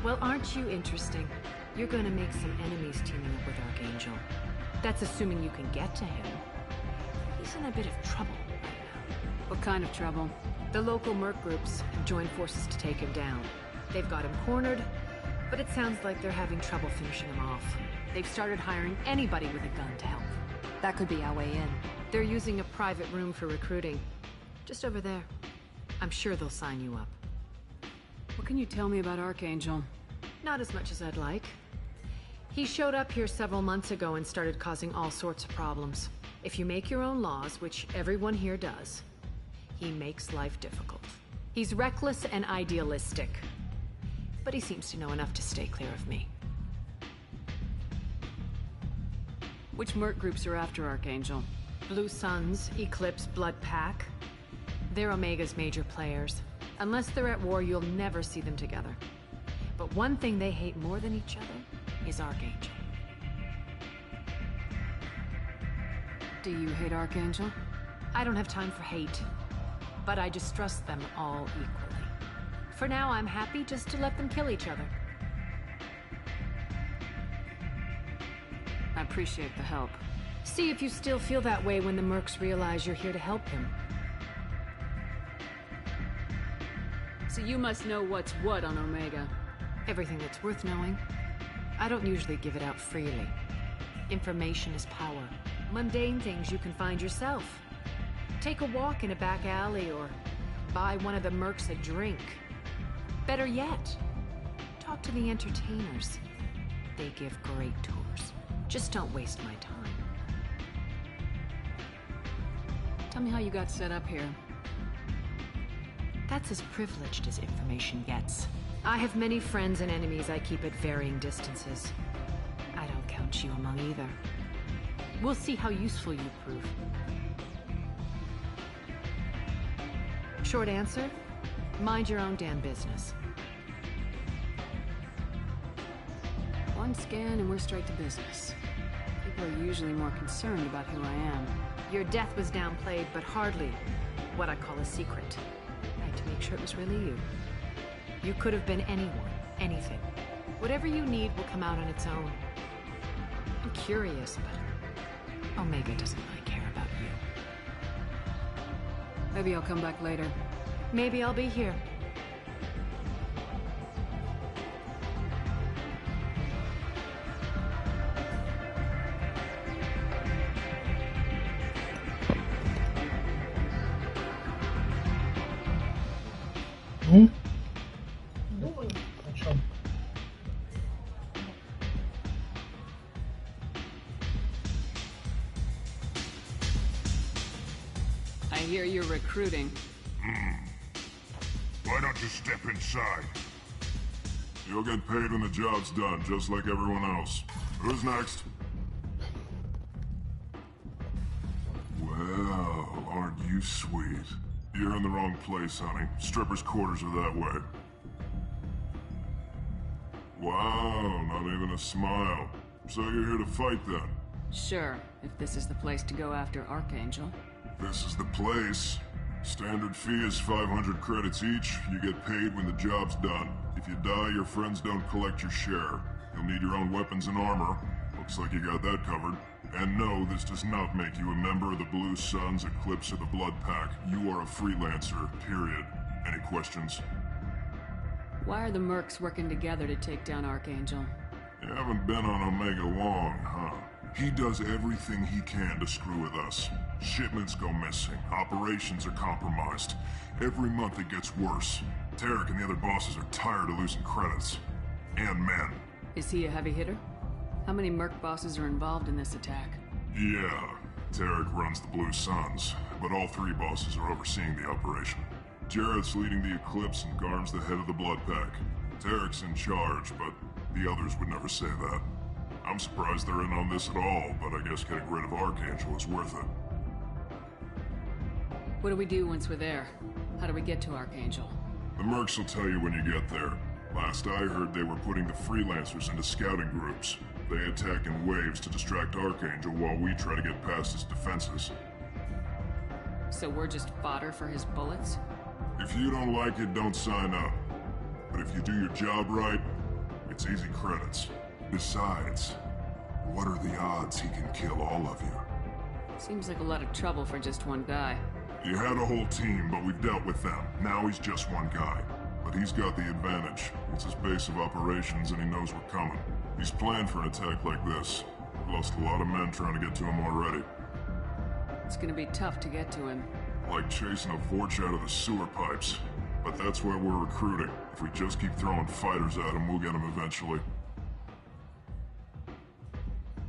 Well, aren't you interesting? You're gonna make some enemies teaming up with Archangel. That's assuming you can get to him. He's in a bit of trouble right now. What kind of trouble? The local merc groups have joined forces to take him down. They've got him cornered, but it sounds like they're having trouble finishing him off. They've started hiring anybody with a gun to help. That could be our way in. They're using a private room for recruiting. Just over there. I'm sure they'll sign you up. What can you tell me about Archangel? Not as much as I'd like. He showed up here several months ago and started causing all sorts of problems. If you make your own laws, which everyone here does, he makes life difficult. He's reckless and idealistic. But he seems to know enough to stay clear of me. Which merc groups are after Archangel? Blue Suns, Eclipse, Blood Pack. They're Omega's major players. Unless they're at war, you'll never see them together. But one thing they hate more than each other is Archangel. Do you hate Archangel? I don't have time for hate. But I distrust them all equally. For now, I'm happy just to let them kill each other. I appreciate the help. See if you still feel that way when the mercs realize you're here to help him. So you must know what's what on Omega. Everything that's worth knowing. I don't usually give it out freely. Information is power. Mundane things you can find yourself. Take a walk in a back alley or buy one of the mercs a drink. Better yet, talk to the entertainers. They give great tours. Just don't waste my time. Tell me how you got set up here. That's as privileged as information gets. I have many friends and enemies I keep at varying distances. I don't count you among either. We'll see how useful you prove. Short answer, mind your own damn business. One scan and we're straight to business. People are usually more concerned about who I am. Your death was downplayed, but hardly what I call a secret. I had to make sure it was really you. You could have been anyone, anything. Whatever you need will come out on its own. I'm curious, but Omega doesn't really care about you. Maybe I'll come back later. Maybe I'll be here. Думаю. О чем? I hear you're recruiting. Why don't you step inside? You'll get paid when the job's done, just like everyone else. Who's next? Well, aren't you sweet? You're in the wrong place, honey. Strippers' quarters are that way. Wow, not even a smile. So you're here to fight then? Sure, if this is the place to go after Archangel. This is the place. Standard fee is 500 credits each. You get paid when the job's done. If you die, your friends don't collect your share. You'll need your own weapons and armor. Looks like you got that covered. And no, this does not make you a member of the Blue Suns, Eclipse, or the Blood Pack. You are a freelancer, period. Any questions? Why are the mercs working together to take down Archangel? You haven't been on Omega long, huh? He does everything he can to screw with us. Shipments go missing. Operations are compromised. Every month it gets worse. Tarek and the other bosses are tired of losing credits. And men. Is he a heavy hitter? How many merc bosses are involved in this attack? Yeah, Tarek runs the Blue Suns, but all three bosses are overseeing the operation. Jarrett's leading the Eclipse and Garm's the head of the Blood Pack. Tarek's in charge, but the others would never say that. I'm surprised they're in on this at all, but I guess getting rid of Archangel is worth it. What do we do once we're there? How do we get to Archangel? The mercs will tell you when you get there. Last I heard, they were putting the freelancers into scouting groups. They attack in waves to distract Archangel while we try to get past his defenses. So we're just fodder for his bullets? If you don't like it, don't sign up. But if you do your job right, it's easy credits. Besides, what are the odds he can kill all of you? Seems like a lot of trouble for just one guy. He had a whole team, but we've dealt with them. Now he's just one guy. But he's got the advantage. It's his base of operations and he knows we're coming. He's planned for an attack like this. We've lost a lot of men trying to get to him already. It's gonna be tough to get to him. Like chasing a Vorch out of the sewer pipes. But that's why we're recruiting. If we just keep throwing fighters at him, we'll get him eventually.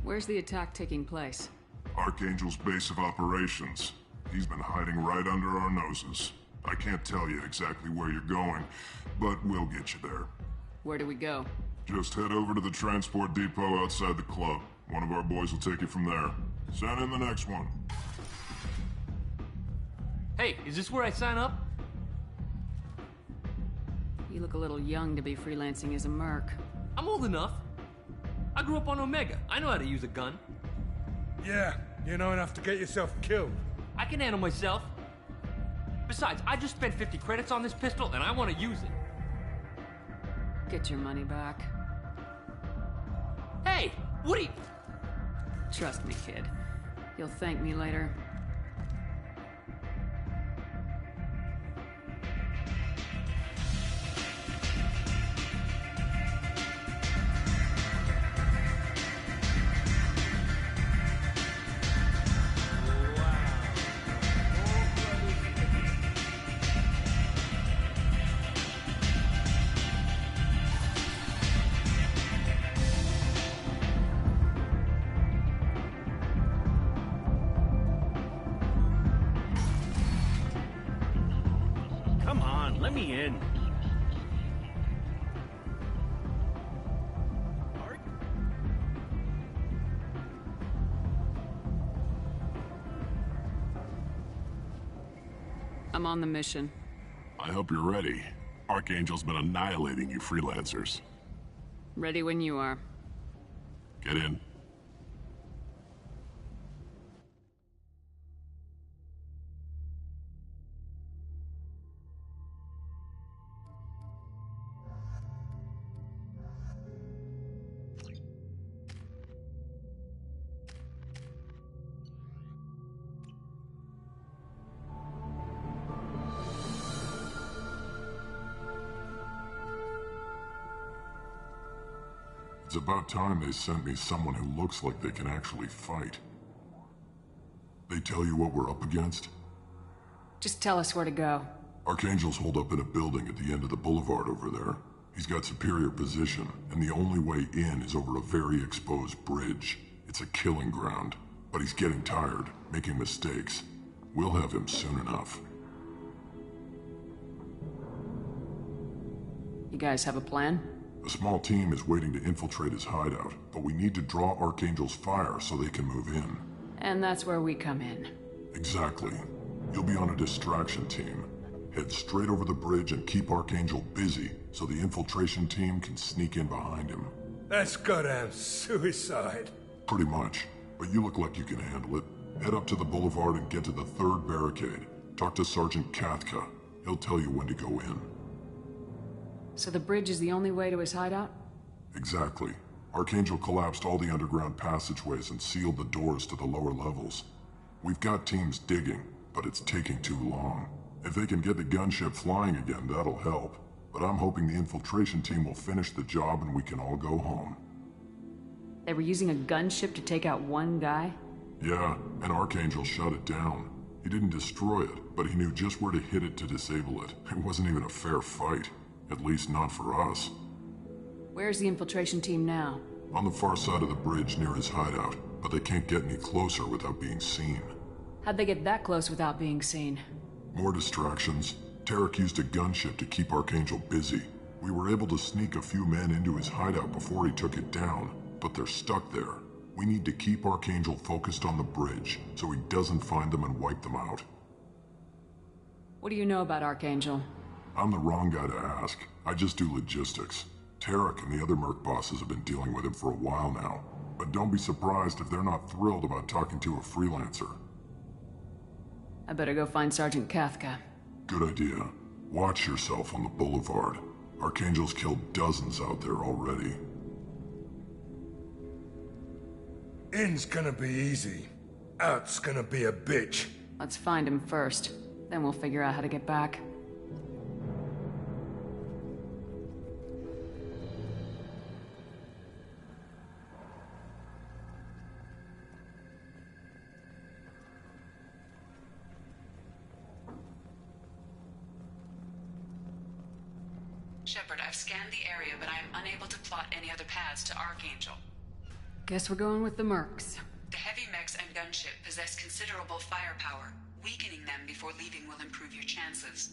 Where's the attack taking place? Archangel's base of operations. He's been hiding right under our noses. I can't tell you exactly where you're going, but we'll get you there. Where do we go? Just head over to the transport depot outside the club. One of our boys will take you from there. Send in the next one. Hey, is this where I sign up? You look a little young to be freelancing as a merc. I'm old enough. I grew up on Omega. I know how to use a gun. Yeah, you know enough to get yourself killed. I can handle myself. Besides, I just spent 50 credits on this pistol and I want to use it. Get your money back. Hey, what are you... Trust me, kid. You'll thank me later. Come on, let me in. I'm on the mission. I hope you're ready. Archangel's been annihilating you freelancers. Ready when you are. Get in. It's about time they sent me someone who looks like they can actually fight. They tell you what we're up against? Just tell us where to go. Archangel's holed up in a building at the end of the boulevard over there. He's got superior position, and the only way in is over a very exposed bridge. It's a killing ground, but he's getting tired, making mistakes. We'll have him soon enough. You guys have a plan? A small team is waiting to infiltrate his hideout, but we need to draw Archangel's fire so they can move in. And that's where we come in. Exactly. You'll be on a distraction team. Head straight over the bridge and keep Archangel busy so the infiltration team can sneak in behind him. That's goddamn suicide. Pretty much, but you look like you can handle it. Head up to the boulevard and get to the 3rd barricade. Talk to Sergeant Kathka. He'll tell you when to go in. So the bridge is the only way to his hideout? Exactly. Archangel collapsed all the underground passageways and sealed the doors to the lower levels. We've got teams digging, but it's taking too long. If they can get the gunship flying again, that'll help. But I'm hoping the infiltration team will finish the job and we can all go home. They were using a gunship to take out one guy? Yeah, and Archangel shut it down. He didn't destroy it, but he knew just where to hit it to disable it. It wasn't even a fair fight. At least not for us. Where's the infiltration team now? On the far side of the bridge near his hideout, but they can't get any closer without being seen. How'd they get that close without being seen? More distractions. Tarek used a gunship to keep Archangel busy. We were able to sneak a few men into his hideout before he took it down, but they're stuck there. We need to keep Archangel focused on the bridge, so he doesn't find them and wipe them out. What do you know about Archangel? I'm the wrong guy to ask. I just do logistics. Tarek and the other Merc bosses have been dealing with him for a while now. But don't be surprised if they're not thrilled about talking to a freelancer. I better go find Sergeant Kathka. Good idea. Watch yourself on the boulevard. Archangel's killed dozens out there already. In's gonna be easy. Out's gonna be a bitch. Let's find him first. Then we'll figure out how to get back. Shepard, I've scanned the area, but I am unable to plot any other paths to Archangel. Guess we're going with the Mercs. The heavy mechs and gunship possess considerable firepower. Weakening them before leaving will improve your chances.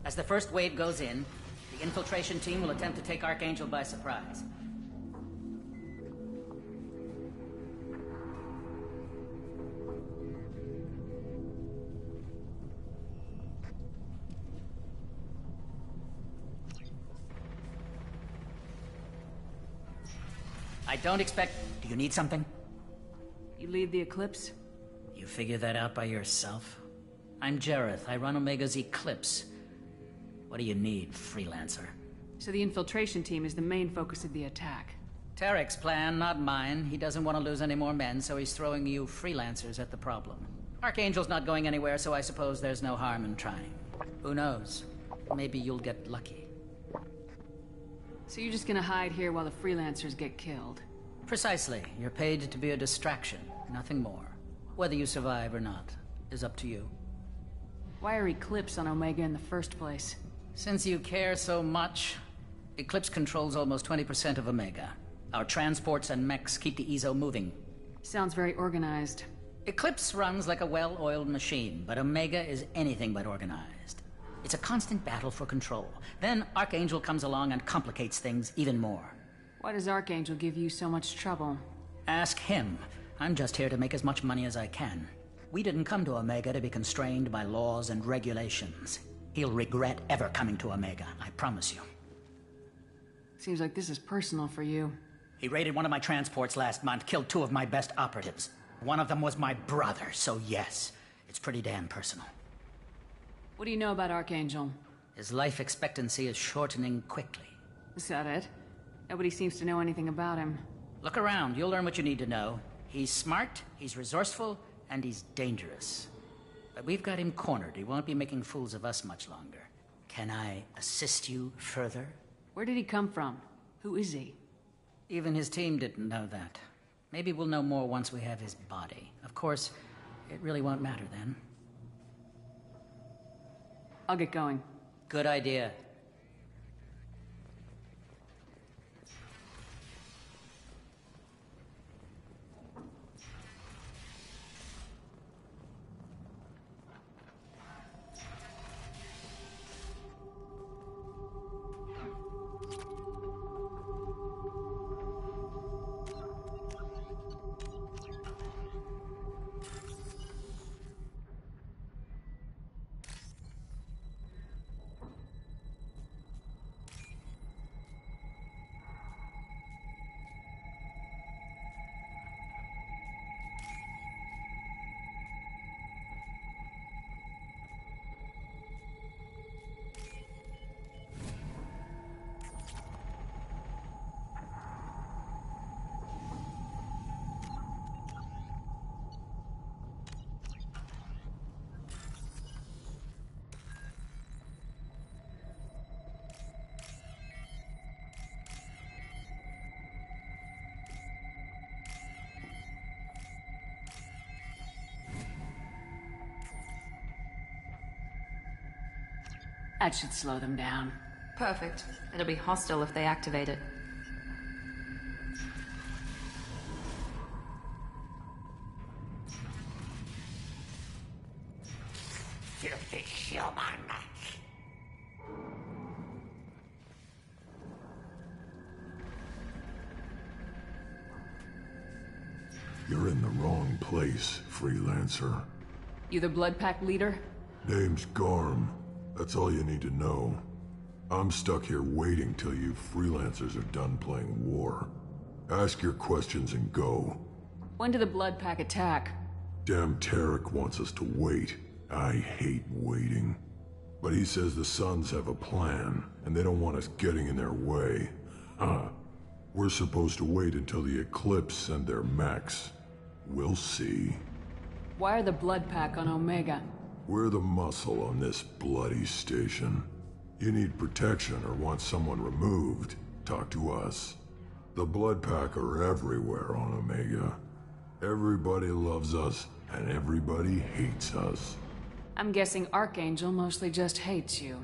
As the first wave goes in, the infiltration team will attempt to take Archangel by surprise. I don't expect... Do you need something? You lead the Eclipse? You figure that out by yourself? I'm Jareth. I run Omega's Eclipse. What do you need, freelancer? So the infiltration team is the main focus of the attack. Tarek's plan, not mine. He doesn't want to lose any more men, so he's throwing you freelancers at the problem. Archangel's not going anywhere, so I suppose there's no harm in trying. Who knows? Maybe you'll get lucky. So you're just gonna hide here while the freelancers get killed? Precisely. You're paid to be a distraction, nothing more. Whether you survive or not is up to you. Why are Eclipse on Omega in the first place? Since you care so much, Eclipse controls almost 20% of Omega. Our transports and mechs keep the EZO moving. Sounds very organized. Eclipse runs like a well-oiled machine, but Omega is anything but organized. It's a constant battle for control. Then Archangel comes along and complicates things even more. Why does Archangel give you so much trouble? Ask him. I'm just here to make as much money as I can. We didn't come to Omega to be constrained by laws and regulations. He'll regret ever coming to Omega, I promise you. Seems like this is personal for you. He raided one of my transports last month, killed 2 of my best operatives. One of them was my brother, so yes, it's pretty damn personal. What do you know about Archangel? His life expectancy is shortening quickly. Is that it? Nobody seems to know anything about him. Look around, you'll learn what you need to know. He's smart, he's resourceful, and he's dangerous. But we've got him cornered. He won't be making fools of us much longer. Can I assist you further? Where did he come from? Who is he? Even his team didn't know that. Maybe we'll know more once we have his body. Of course, It really won't matter then. I'll get going. Good idea. That should slow them down. Perfect. It'll be hostile if they activate it. Filthy human. You're in the wrong place, freelancer. You the Blood Pack leader? Name's Garm. That's all you need to know. I'm stuck here waiting till you freelancers are done playing war. Ask your questions and go. When did the Blood Pack attack? Damn Tarek wants us to wait. I hate waiting. But he says the Suns have a plan, and they don't want us getting in their way. We're supposed to wait until the Eclipse send their mechs. We'll see. Why are the Blood Pack on Omega? We're the muscle on this bloody station. You need protection or want someone removed, talk to us. The Blood Pack are everywhere on Omega. Everybody loves us, and everybody hates us. I'm guessing Archangel mostly just hates you.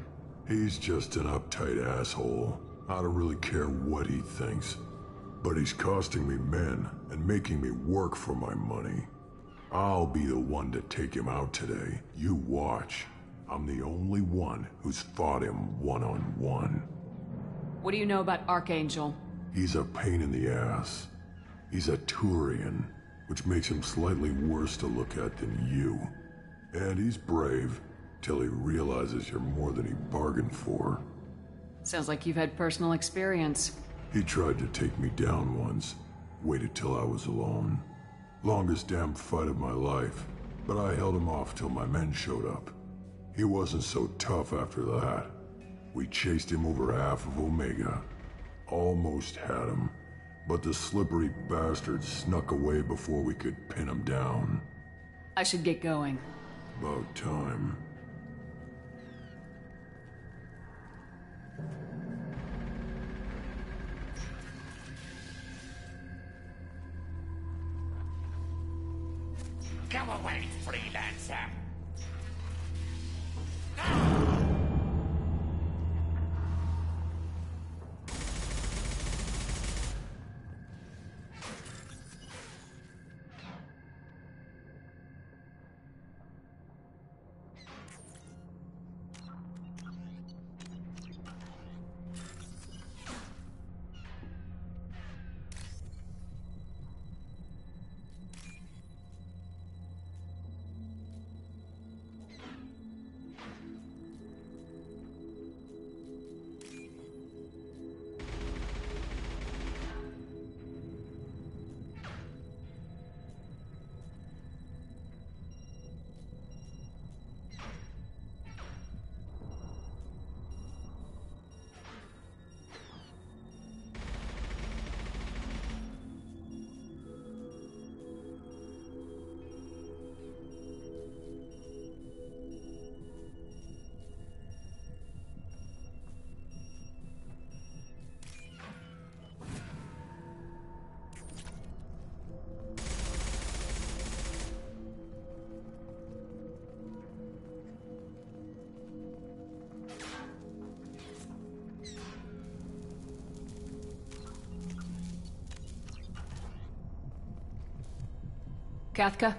He's just an uptight asshole. I don't really care what he thinks. But he's costing me men and making me work for my money. I'll be the one to take him out today. You watch. I'm the only one who's fought him one-on-one. What do you know about Archangel? He's a pain in the ass. He's a Turian, which makes him slightly worse to look at than you. And he's brave, till he realizes you're more than he bargained for. Sounds like you've had personal experience. He tried to take me down once. Waited till I was alone. Longest damn fight of my life, but I held him off till my men showed up. He wasn't so tough after that. We chased him over half of Omega. Almost had him, but the slippery bastard snuck away before we could pin him down. I should get going. About time. Come away, freelancer. Kathka?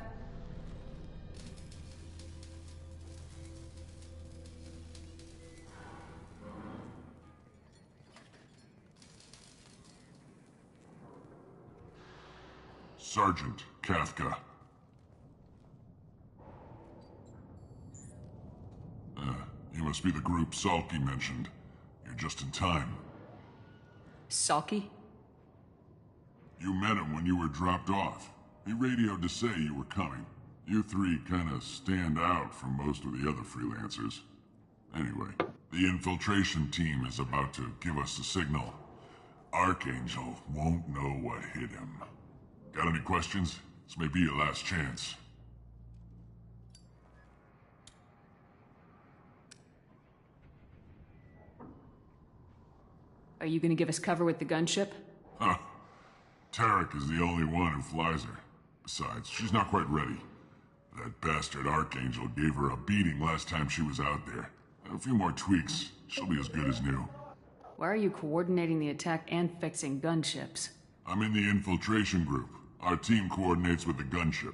Sergeant Kathka. You must be the group Salky mentioned. You're just in time. Salky? You met him when you were dropped off. He radioed to say you were coming. You three kinda stand out from most of the other freelancers. Anyway, the infiltration team is about to give us the signal. Archangel won't know what hit him. Got any questions? This may be your last chance. Are you gonna give us cover with the gunship? Huh. Tarek is the only one who flies her. Besides, she's not quite ready. That bastard Archangel gave her a beating last time she was out there. A few more tweaks, she'll be as good as new. Why are you coordinating the attack and fixing gunships? I'm in the infiltration group. Our team coordinates with the gunship.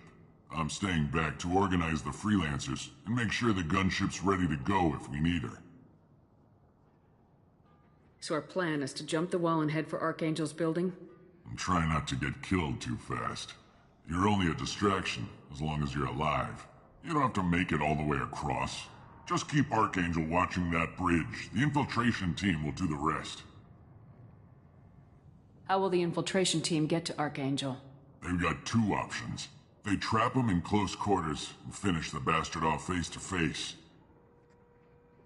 I'm staying back to organize the freelancers and make sure the gunship's ready to go if we need her. So our plan is to jump the wall and head for Archangel's building? And try not to get killed too fast. You're only a distraction, as long as you're alive. You don't have to make it all the way across. Just keep Archangel watching that bridge. The infiltration team will do the rest. How will the infiltration team get to Archangel? They've got two options. They trap him in close quarters and finish the bastard off face to face.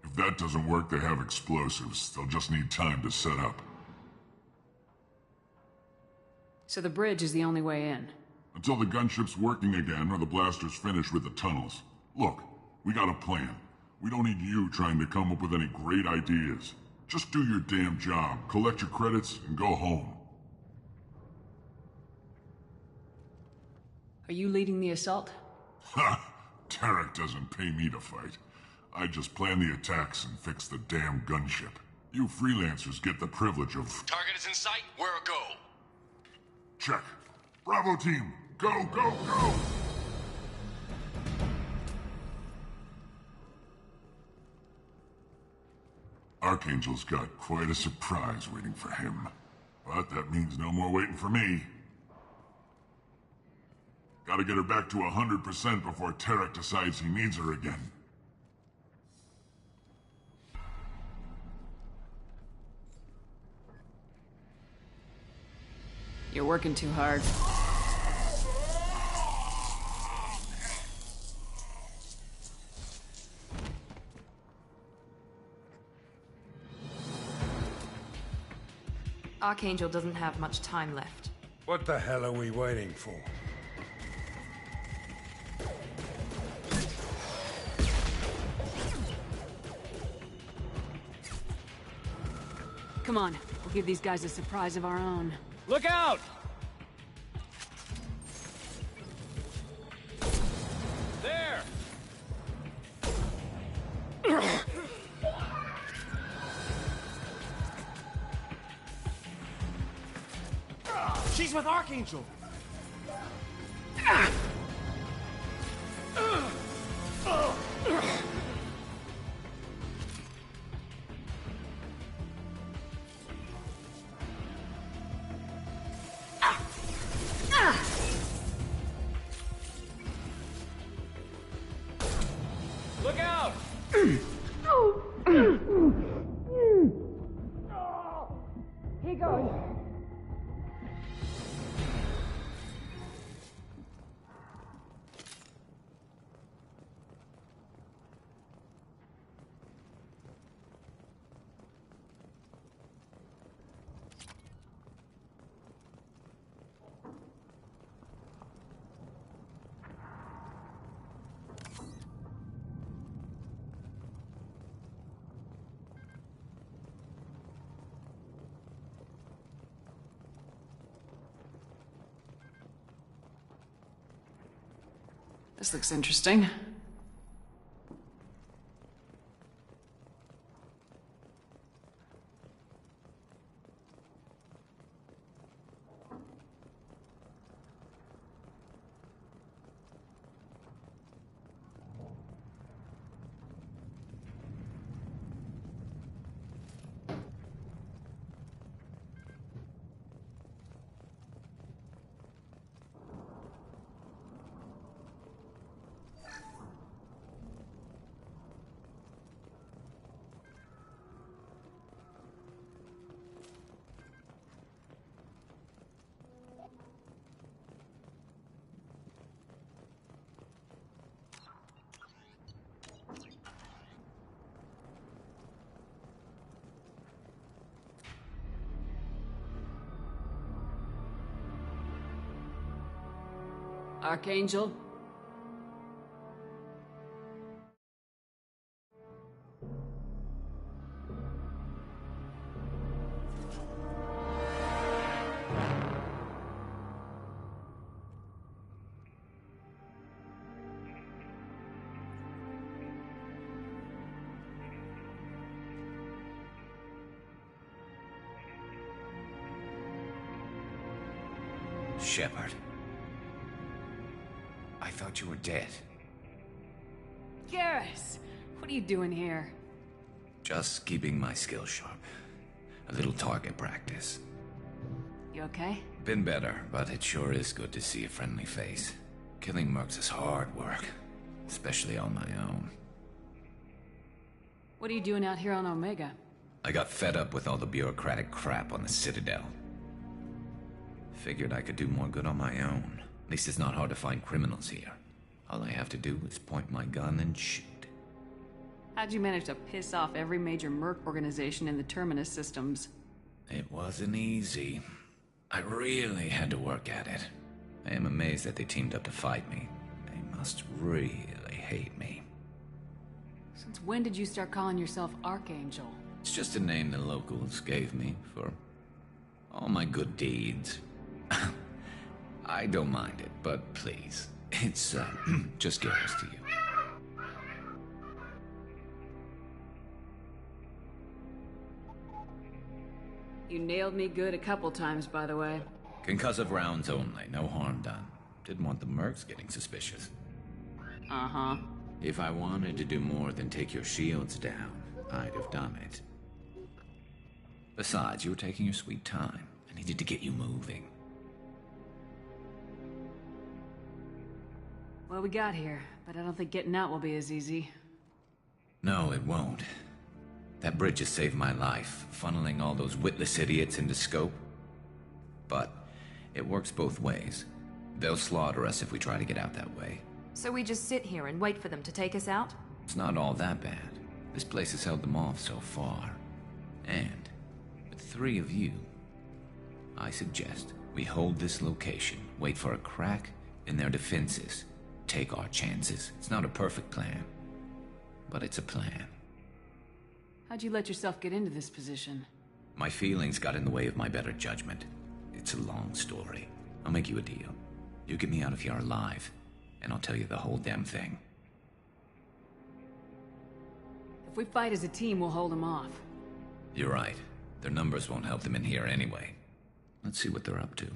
If that doesn't work, they have explosives. They'll just need time to set up. So the bridge is the only way in? Until the gunship's working again or the blasters finish with the tunnels. Look, we got a plan. We don't need you trying to come up with any great ideas. Just do your damn job, collect your credits, and go home. Are you leading the assault? Ha! Tarek doesn't pay me to fight. I just plan the attacks and fix the damn gunship. You freelancers get the privilege of... Target is in sight. Where a go? Check. Bravo team, go, go, go! Archangel's got quite a surprise waiting for him. But that means no more waiting for me. Gotta get her back to 100% before Tarek decides he needs her again. You're working too hard. Archangel doesn't have much time left. What the hell are we waiting for? Come on, we'll give these guys a surprise of our own. Look out! There! She's with Archangel! Look out! He goes. This looks interesting. Archangel? Shepard. I thought you were dead. Garrus! What are you doing here? Just keeping my skills sharp. A little target practice. You okay? Been better, but it sure is good to see a friendly face. Killing mercs is hard work, especially on my own. What are you doing out here on Omega? I got fed up with all the bureaucratic crap on the Citadel. Figured I could do more good on my own. At least it's not hard to find criminals here. All I have to do is point my gun and shoot. How'd you manage to piss off every major merc organization in the Terminus systems? It wasn't easy. I really had to work at it. I am amazed that they teamed up to fight me. They must really hate me. Since when did you start calling yourself Archangel? It's just a name the locals gave me for all my good deeds. I don't mind it, but please, it's just Garrus to you. You nailed me good a couple times, by the way. Concussive rounds only, no harm done. Didn't want the mercs getting suspicious. Uh-huh. If I wanted to do more than take your shields down, I'd have done it. Besides, you were taking your sweet time. I needed to get you moving. Well, we got here, but I don't think getting out will be as easy. No, it won't. That bridge has saved my life, funneling all those witless idiots into scope. But it works both ways. They'll slaughter us if we try to get out that way. So we just sit here and wait for them to take us out? It's not all that bad. This place has held them off so far. And with 3 of you, I suggest we hold this location, wait for a crack in their defenses, take our chances. It's not a perfect plan, but it's a plan. How'd you let yourself get into this position? My feelings got in the way of my better judgment. It's a long story. I'll make you a deal. You get me out of here alive, and I'll tell you the whole damn thing. If we fight as a team, we'll hold them off. You're right. Their numbers won't help them in here anyway. Let's see what they're up to.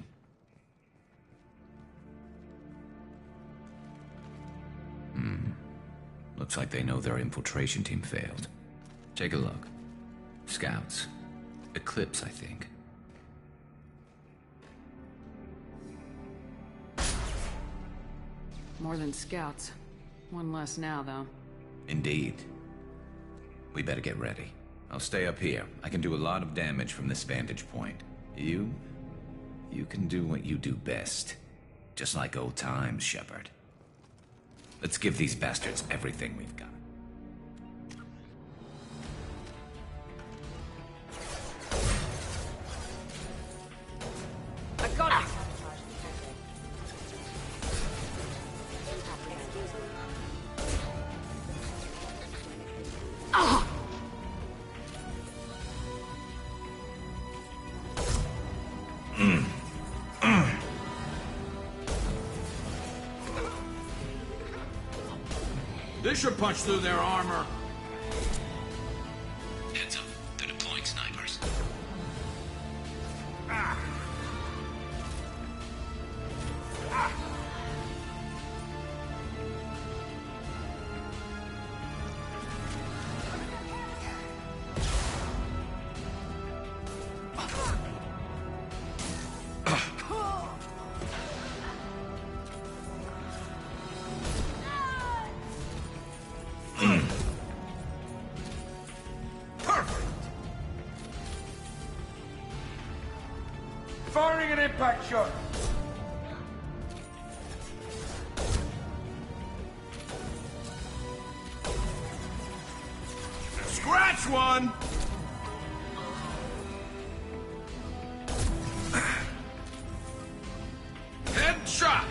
Looks like they know their infiltration team failed. Take a look. Scouts. Eclipse, I think. More than scouts. One less now, though. Indeed. We better get ready. I'll stay up here. I can do a lot of damage from this vantage point. You can do what you do best. Just like old times, Shepard. Let's give these bastards everything we've got. I got it! This should punch through their armor. Heads up. They're deploying snipers. Firing an impact shot. Scratch one! Headshot!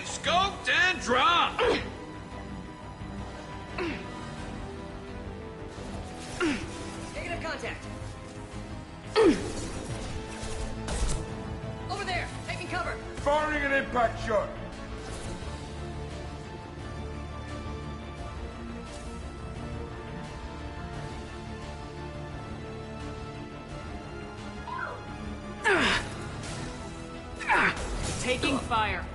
Scoped and dropped! Negative contact. Over there, taking cover. Firing an impact shot. Taking fire.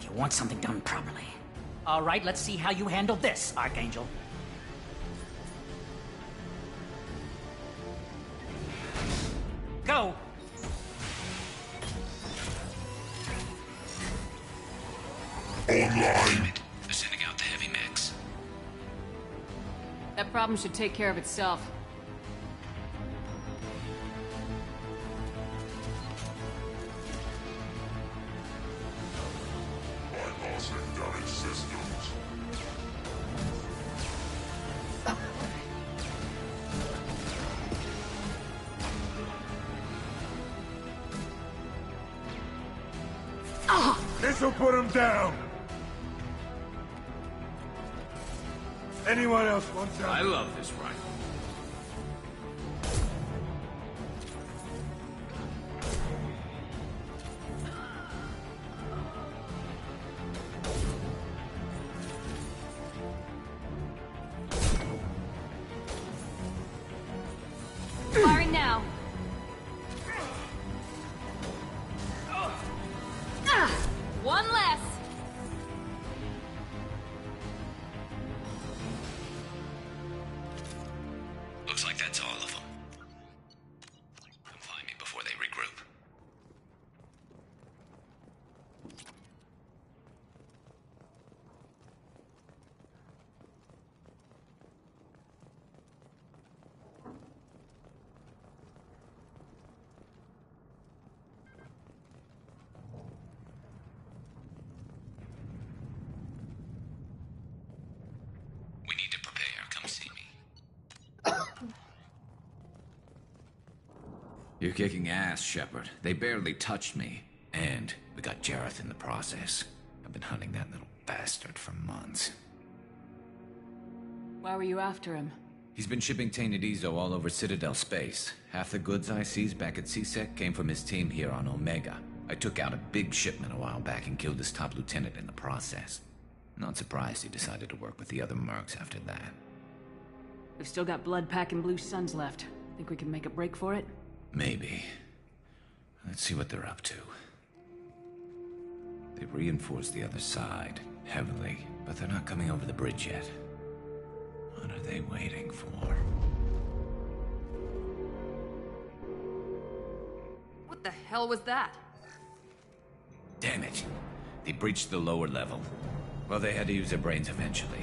You want something done properly. All right, let's see how you handle this, Archangel. Go! Online. They're sending out the heavy mechs. That problem should take care of itself. Bypassing damaged systems. This'll put him down. Anyone else want some? I love this rifle. Firing now. One less. Looks like that's all of them. Come find me before they regroup. We need to prepare. Come see me. You're kicking ass, Shepard. They barely touched me. And we got Jareth in the process. I've been hunting that little bastard for months. Why were you after him? He's been shipping tainted Ezo all over Citadel space. Half the goods I seized back at CSEC came from his team here on Omega. I took out a big shipment a while back and killed his top lieutenant in the process. Not surprised he decided to work with the other mercs after that. We've still got blood pack and blue suns left. Think we can make a break for it? Maybe. Let's see what they're up to. They've reinforced the other side, heavily, but they're not coming over the bridge yet. What are they waiting for? What the hell was that? Damn it. They breached the lower level. Well, they had to use their brains eventually.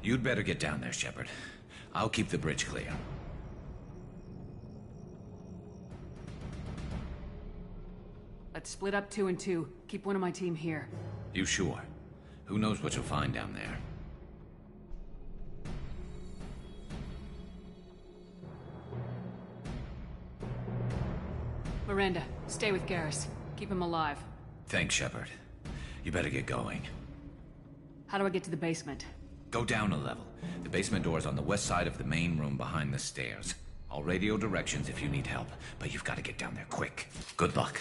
You'd better get down there, Shepard. I'll keep the bridge clear. Let's split up 2 and 2. Keep one of my team here. You sure? Who knows what you'll find down there? Miranda, stay with Garrus. Keep him alive. Thanks, Shepard. You better get going. How do I get to the basement? Go down a level. The basement door is on the west side of the main room behind the stairs. I'll radio directions if you need help, but you've got to get down there quick. Good luck.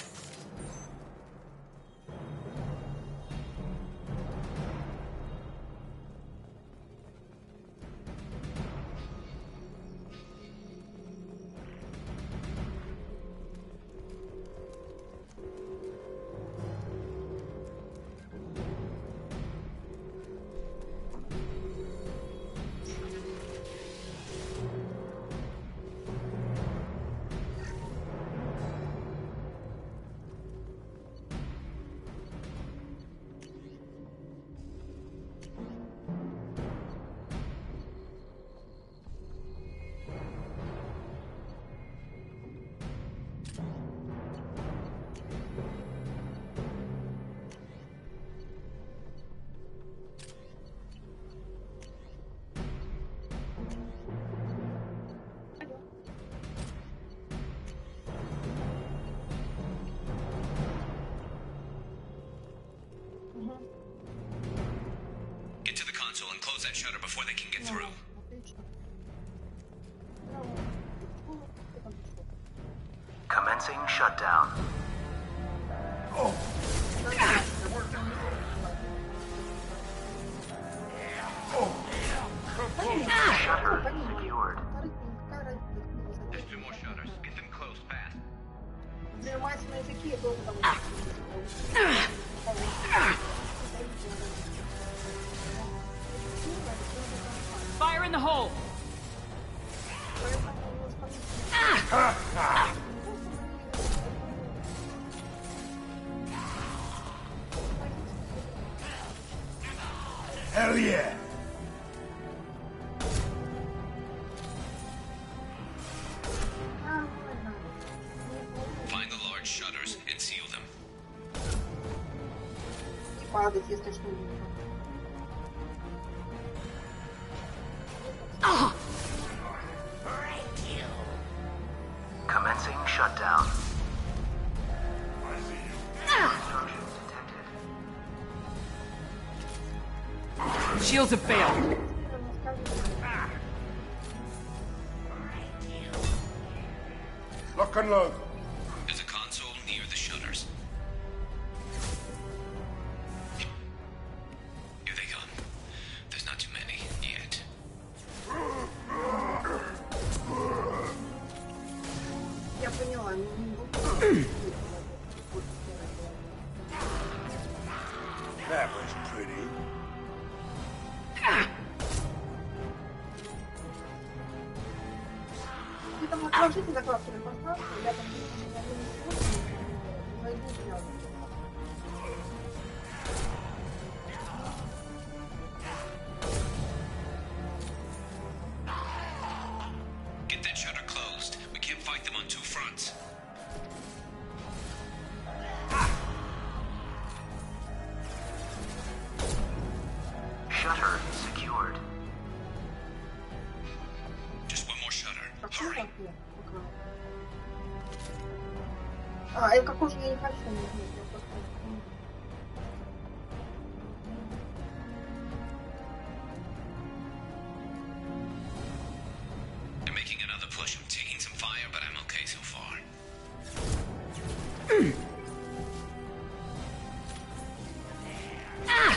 close that shutter before they can get through. Commencing shutdown. Shutter secured. There's 2 more shutters. Get them closed fast. Fire in the hole! Hell yeah! Find the large shutters and seal them. Падать, если что. Commencing shutdown. Shields have failed. Lock and load. There's a console near the shutters. Here they come. There's not too many yet. Я поняла. That was pretty. Вы там отложите закладки на пространство, я там зайду сразу. Get that shutter closed. We can't fight them on 2 fronts. Shutter secured. Just 1 more shutter. Hurry. А какой же я не хочу. They're making another push. I'm taking some fire, but I'm okay so far.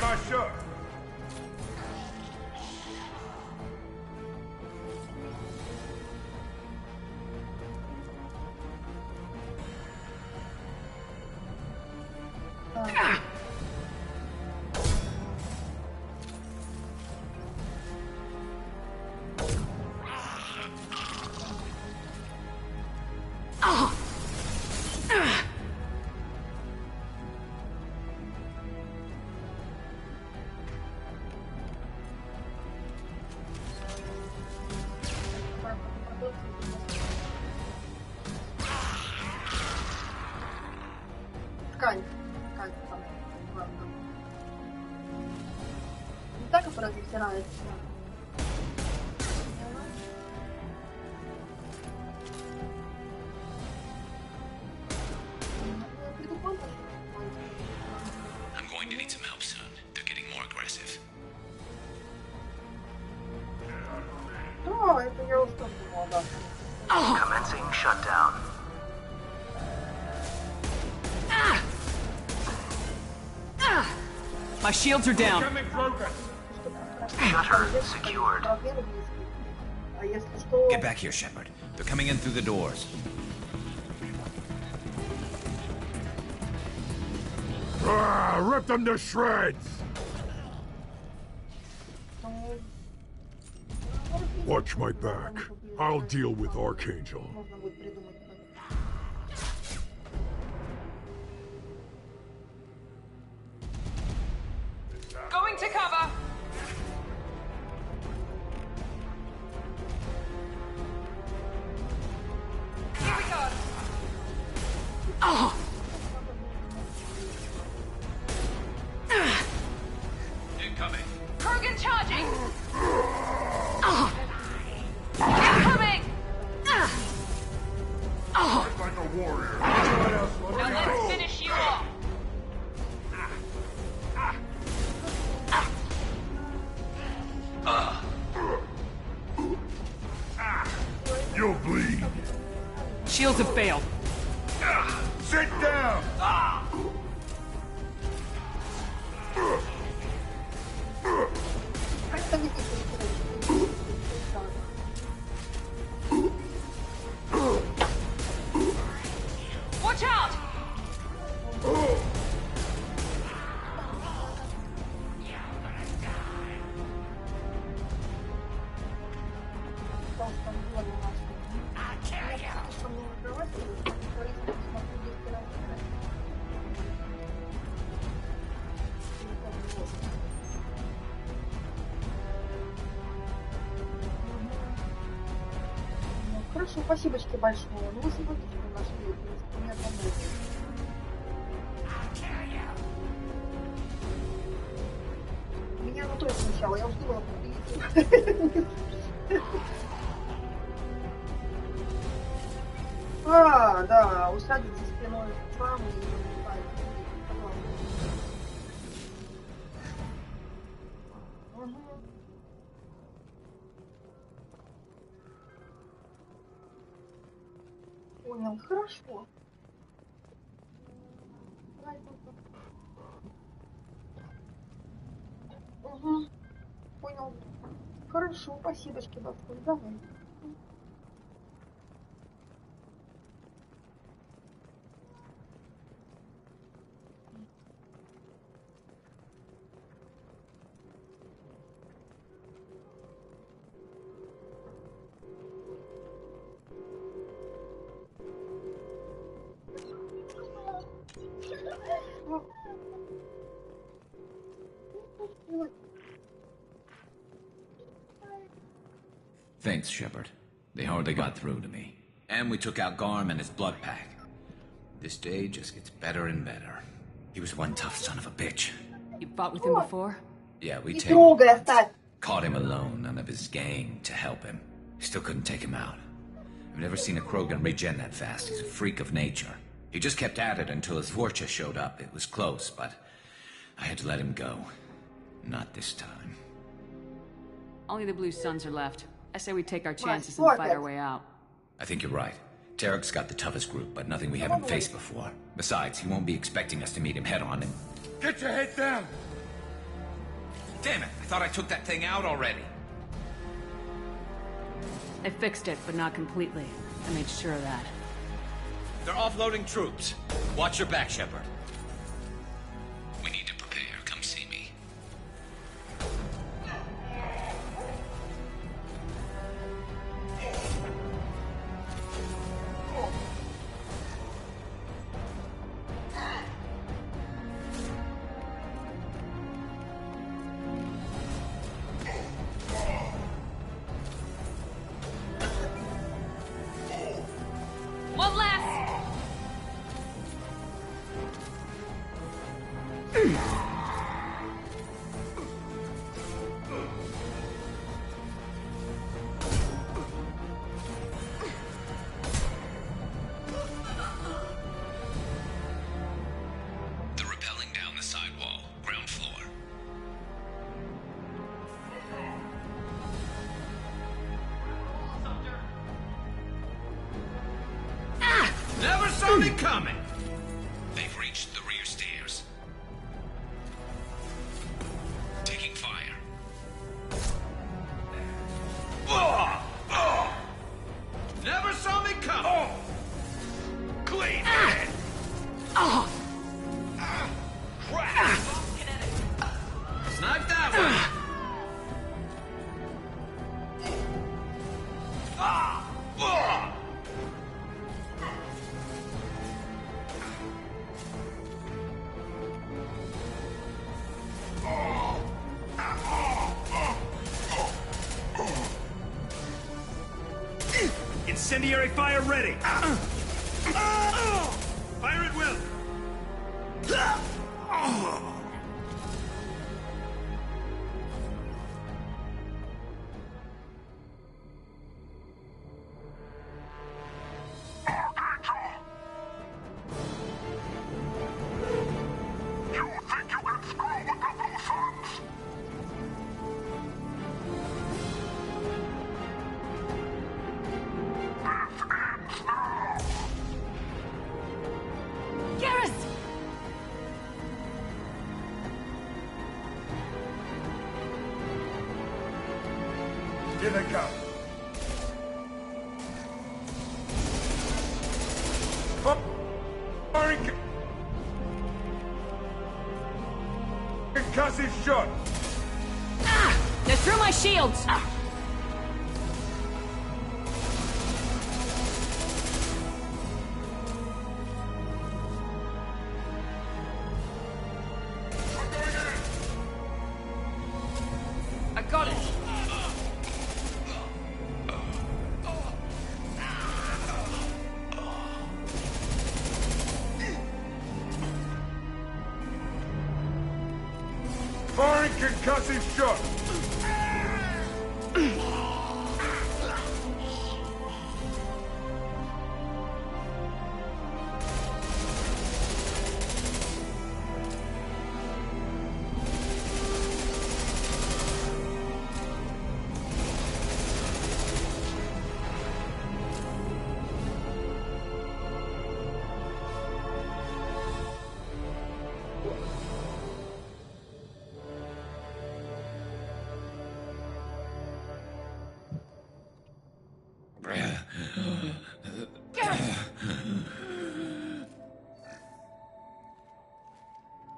My shot. Ткань. Ткань там. Ладно. Не так, которая затирается. I'm going to need some help soon. They're getting more aggressive. Да, это я уж тоже думала, да. Commencing shutdown. My shields are down. Shutter secured. А если что... Get back here, Shepard. They're coming in through the doors. Rip them to shreds! Watch my back. I'll deal with Archangel. Можно будет придумать. Going to cover! Here we go! Incoming. Krogan charging! Incoming! Like a warrior. Now let's finish you off! You'll bleed. Shields have failed. Sit down! Watch out! Хорошо, спасибочки большое. Ну вы симпатично нашли. У меня там меня оно тоже сначала, я уже думала, прилетела. А, да, усадить за спиной сам и понял, хорошо. Угу. Понял. Хорошо, спасибочки большое. Давай. Thanks, Shepard. They hardly got through to me. And we took out Garm and his blood pack. This day just gets better and better. He was one tough son of a bitch. You fought with him before? Yeah, we caught him alone, none of his gang to help him. Still couldn't take him out. I've never seen a Krogan regen that fast. He's a freak of nature. He just kept at it until his Vorcha showed up. It was close, but I had to let him go. Not this time. Only the Blue Suns are left. I say we take our chances and fight our way out. I think you're right. Tarek's got the toughest group, but nothing we haven't faced before. Besides, he won't be expecting us to meet him head-on and... Get your head down! Damn it! I thought I took that thing out already. I fixed it, but not completely. I made sure of that. They're offloading troops. Watch your back, Shepard. We need to prepare. Come see me. One less! They're rappelling down the side wall, ground floor. Never saw me coming! They've reached the rear stairs. Taking fire. Never saw me coming! Clean it! Crap! Snipe that one! Incendiary fire ready! Fire at will! Here they come. Firing concussive shot. They're through my shields! I got it! Firing concussive shot.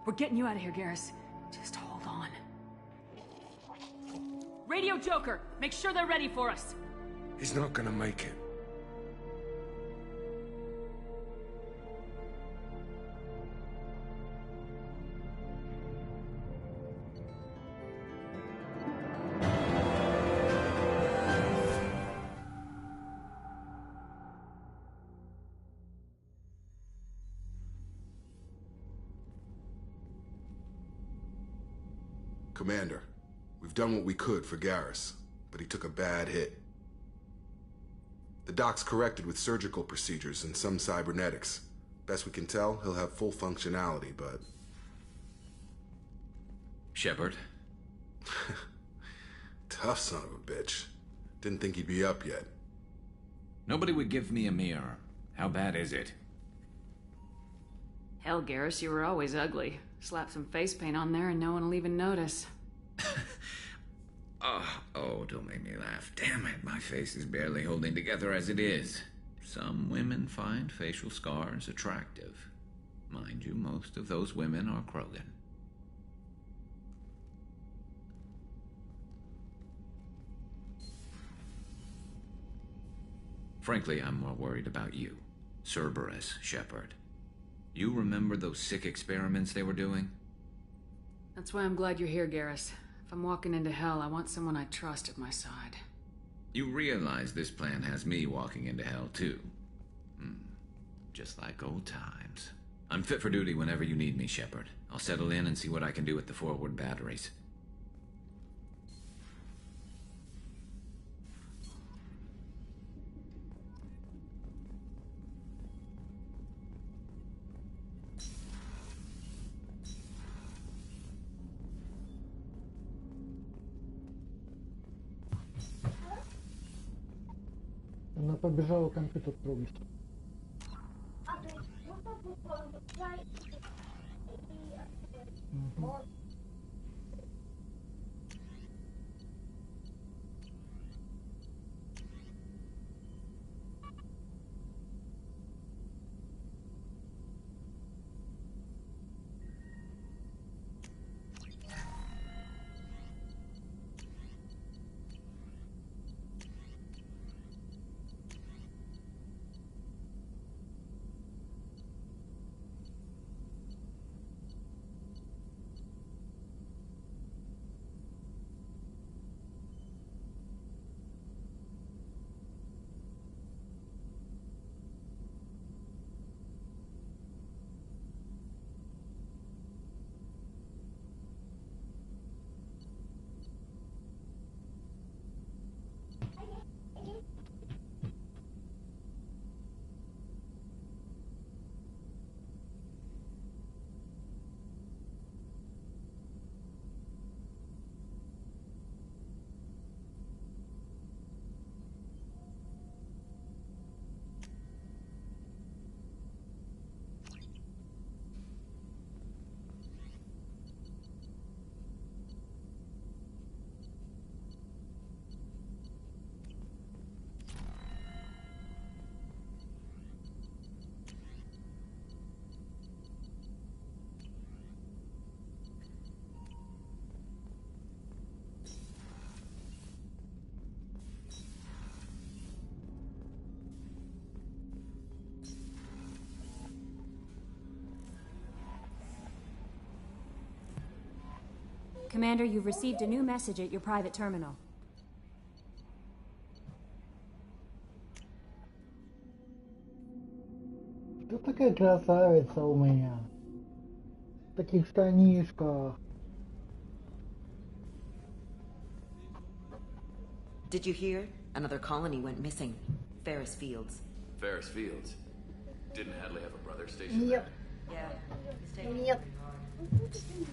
We're getting you out of here, Garrus. Just hold on. Radio Joker! Make sure they're ready for us! He's not gonna make it. Commander, we've done what we could for Garrus, but he took a bad hit. The doc's corrected with surgical procedures and some cybernetics. Best we can tell, he'll have full functionality, but... Shepard? Tough son of a bitch. Didn't think he'd be up yet. Nobody would give me a mirror. How bad is it? Hell, Garrus, you were always ugly. Slap some face paint on there and no one will even notice. Oh, don't make me laugh. Damn it, my face is barely holding together as it is. Some women find facial scars attractive. Mind you, most of those women are Krogan. Frankly, I'm more worried about you. Cerberus, Shepard. You remember those sick experiments they were doing? That's why I'm glad you're here, Garrus. If I'm walking into hell, I want someone I trust at my side. You realize this plan has me walking into hell, too. Just like old times. I'm fit for duty whenever you need me, Shepard. I'll settle in and see what I can do with the forward batteries. Она побежала компьютер трогать. Commander, you've received a new message at your private terminal. Ты такая красавица у меня. В таких штанишках. Did you hear? Another colony went missing. Ferris Fields. Ferris Fields? Didn't Hadley have a brother stationed Нет. Yeah. Нет.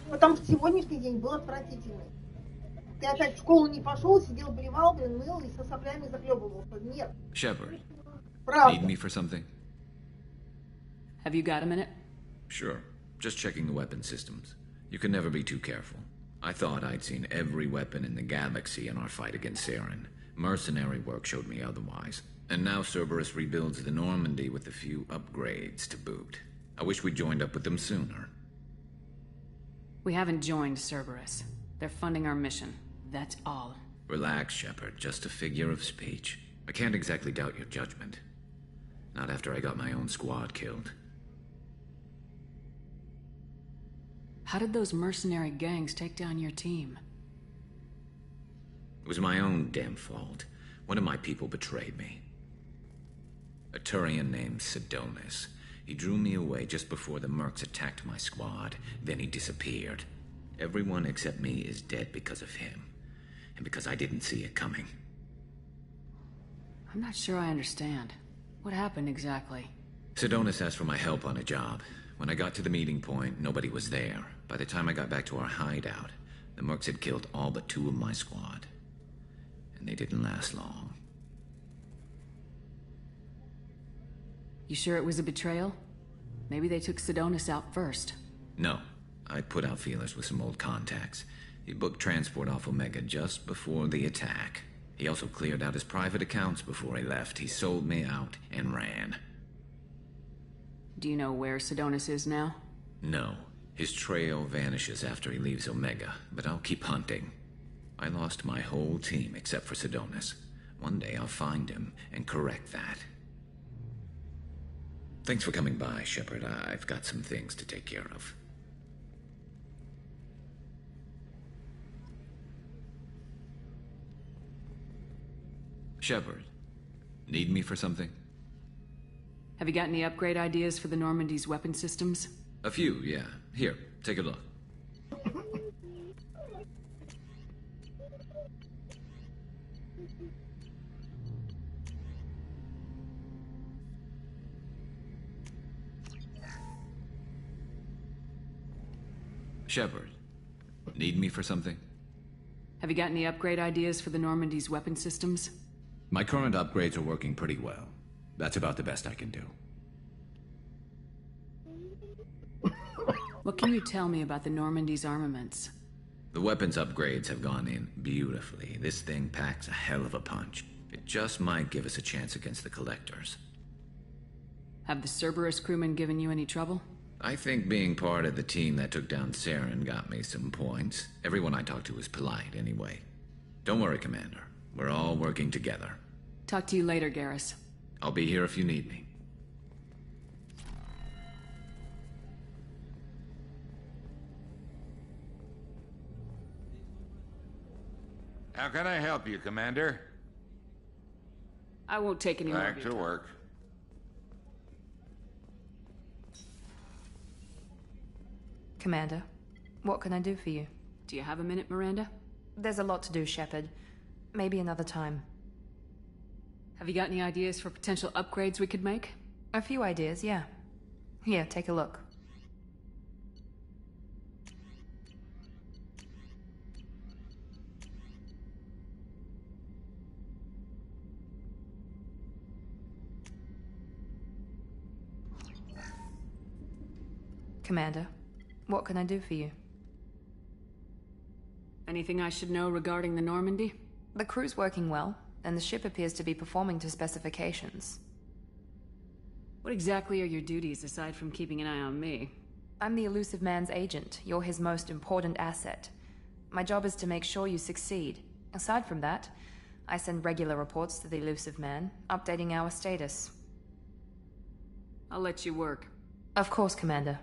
Потому что сегодняшний день был отвратительный. Ты опять в школу не пошел, сидел, блевал, блин, мыл и со соплями захлебывался. Нет. Shepard, Правда. need me for something? Have you got a minute? Sure. Just checking the weapon systems. You can never be too careful. I thought I'd seen every weapon in the galaxy in our fight against Saren. Mercenary work showed me otherwise. And now Cerberus rebuilds the Normandy with a few upgrades to boot. I wish we'd joined up with them sooner. We haven't joined Cerberus. They're funding our mission. That's all. Relax, Shepard. Just a figure of speech. I can't exactly doubt your judgment. Not after I got my own squad killed. How did those mercenary gangs take down your team? It was my own damn fault. One of my people betrayed me. A Turian named Sidonis. He drew me away just before the mercs attacked my squad. Then he disappeared. Everyone except me is dead because of him. And because I didn't see it coming. I'm not sure I understand. What happened exactly? Sidonis asked for my help on a job. When I got to the meeting point, nobody was there. By the time I got back to our hideout, the mercs had killed all but 2 of my squad. And they didn't last long. You sure it was a betrayal? Maybe they took Sidonis out first. No. I put out feelers with some old contacts. He booked transport off Omega just before the attack. He also cleared out his private accounts before he left. He sold me out and ran. Do you know where Sidonis is now? No. His trail vanishes after he leaves Omega, but I'll keep hunting. I lost my whole team except for Sidonis. One day I'll find him and correct that. Thanks for coming by, Shepard. I've got some things to take care of. Shepard, need me for something? Have you got any upgrade ideas for the Normandy's weapon systems? A few, yeah. Here, take a look. Shepard, need me for something? Have you got any upgrade ideas for the Normandy's weapon systems? My current upgrades are working pretty well. That's about the best I can do. What can you tell me about the Normandy's armaments? The weapons upgrades have gone in beautifully. This thing packs a hell of a punch. It just might give us a chance against the Collectors. Have the Cerberus crewmen given you any trouble? I think being part of the team that took down Saren got me some points. Everyone I talked to was polite anyway. Don't worry, Commander. We're all working together. Talk to you later, Garrus. I'll be here if you need me. How can I help you, Commander? I won't take any more of Back your to time. work. Commander, what can I do for you? Do you have a minute, Miranda? There's a lot to do, Shepard. Maybe another time. Have you got any ideas for potential upgrades we could make? A few ideas, yeah. Here, take a look. Commander, what can I do for you? Anything I should know regarding the Normandy? The crew's working well, and the ship appears to be performing to specifications. What exactly are your duties aside from keeping an eye on me? I'm the Elusive Man's agent. You're his most important asset. My job is to make sure you succeed. Aside from that, I send regular reports to the Elusive Man, updating our status. I'll let you work. Of course, Commander.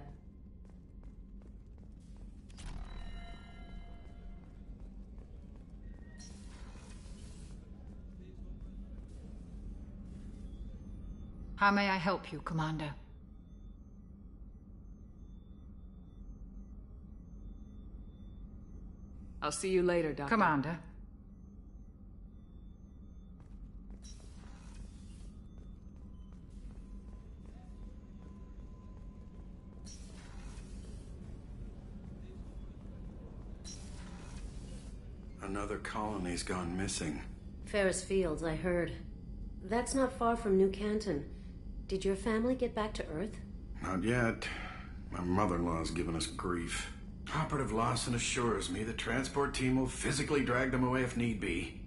How may I help you, Commander? I'll see you later, Doctor. Commander. Another colony's gone missing. Ferris Fields, I heard. That's not far from New Canton. Did your family get back to Earth? Not yet. My mother-in-law's given us grief. Operative Lawson assures me the transport team will physically drag them away if need be.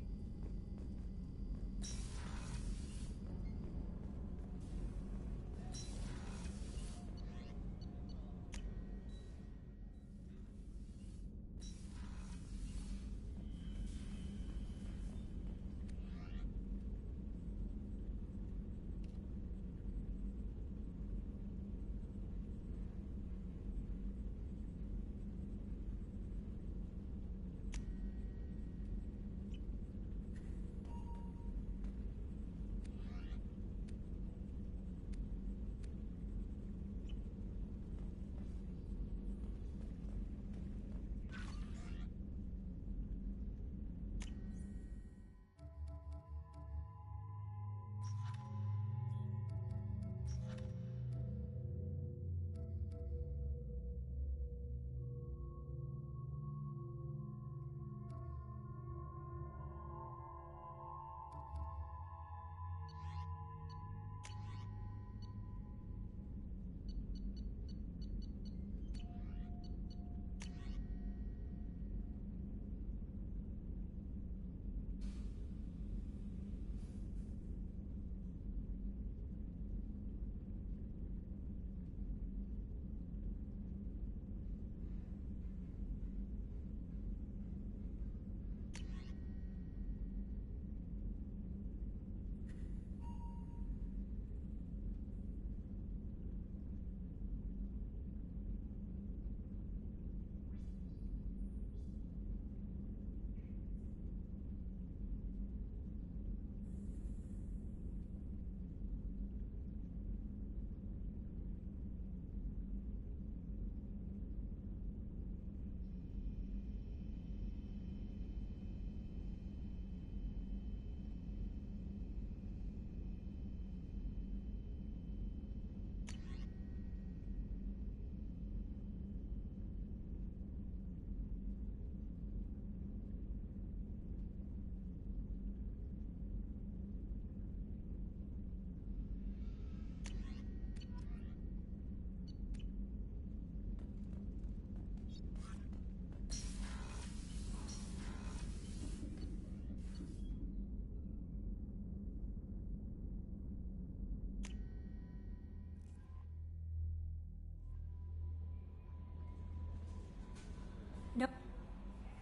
No.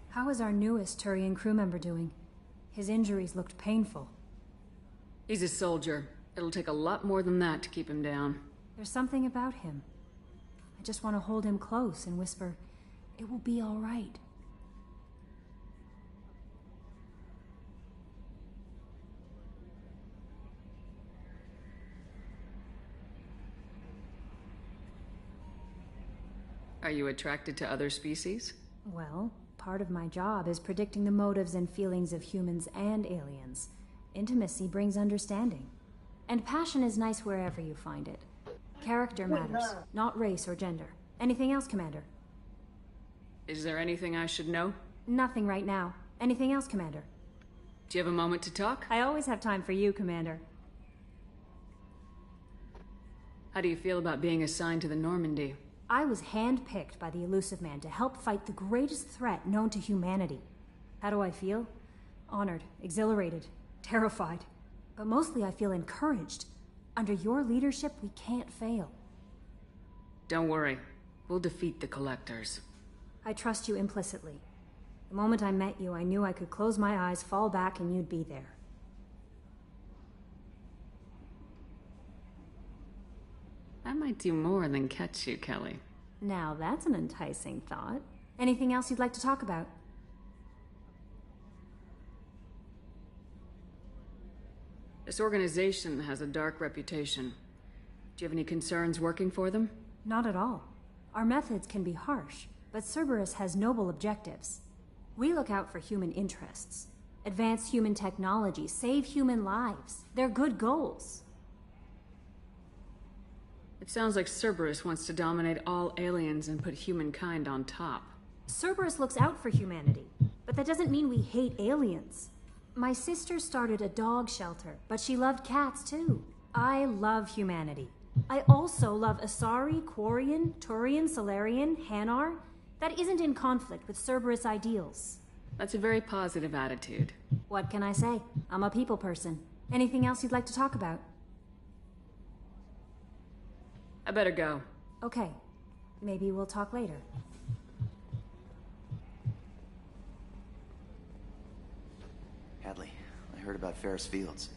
How is our newest Turian crew member doing? His injuries looked painful. He's a soldier. It'll take a lot more than that to keep him down. There's something about him. I just want to hold him close and whisper, "It will be all right." Are you attracted to other species? Well, part of my job is predicting the motives and feelings of humans and aliens. Intimacy brings understanding. And passion is nice wherever you find it. Character matters, not race or gender. Anything else, Commander? Is there anything I should know? Nothing right now. Anything else, Commander? Do you have a moment to talk? I always have time for you, Commander. How do you feel about being assigned to the Normandy? I was handpicked by the Elusive Man to help fight the greatest threat known to humanity. How do I feel? Honored, exhilarated, terrified. But mostly I feel encouraged. Under your leadership, we can't fail. Don't worry. We'll defeat the Collectors. I trust you implicitly. The moment I met you, I knew I could close my eyes, fall back, and you'd be there. I might do more than catch you, Kelly. Now that's an enticing thought. Anything else you'd like to talk about? This organization has a dark reputation. Do you have any concerns working for them? Not at all. Our methods can be harsh, but Cerberus has noble objectives. We look out for human interests, advance human technology, save human lives. They're good goals. It sounds like Cerberus wants to dominate all aliens and put humankind on top. Cerberus looks out for humanity, but that doesn't mean we hate aliens. My sister started a dog shelter, but she loved cats too. I love humanity. I also love Asari, Quarian, Turian, Solarian, Hanar. That isn't in conflict with Cerberus ideals. That's a very positive attitude. What can I say? I'm a people person. Anything else you'd like to talk about? I better go. Okay. Maybe we'll talk later. Hadley, I heard about Ferris Fields.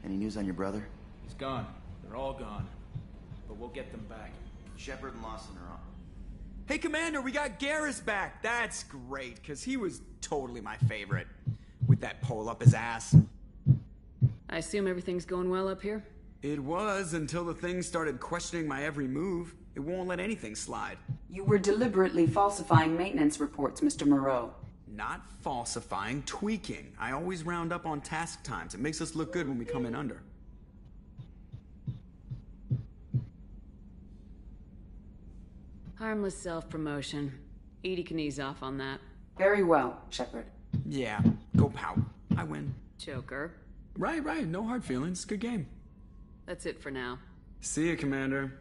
Any news on your brother? He's gone. They're all gone. But we'll get them back. Shepard and Lawson are on. Hey, Commander, we got Garrus back. That's great, because he was totally my favorite. With that pole up his ass. I assume everything's going well up here? It was, until the thing started questioning my every move. It won't let anything slide. You were deliberately falsifying maintenance reports, Mr. Moreau. Not falsifying, tweaking. I always round up on task times. It makes us look good when we come in under. Harmless self-promotion. Edie can ease off on that. Very well, Shepard. Yeah, go pout. I win. Joker. Right. No hard feelings. Good game. That's it for now. See ya, Commander.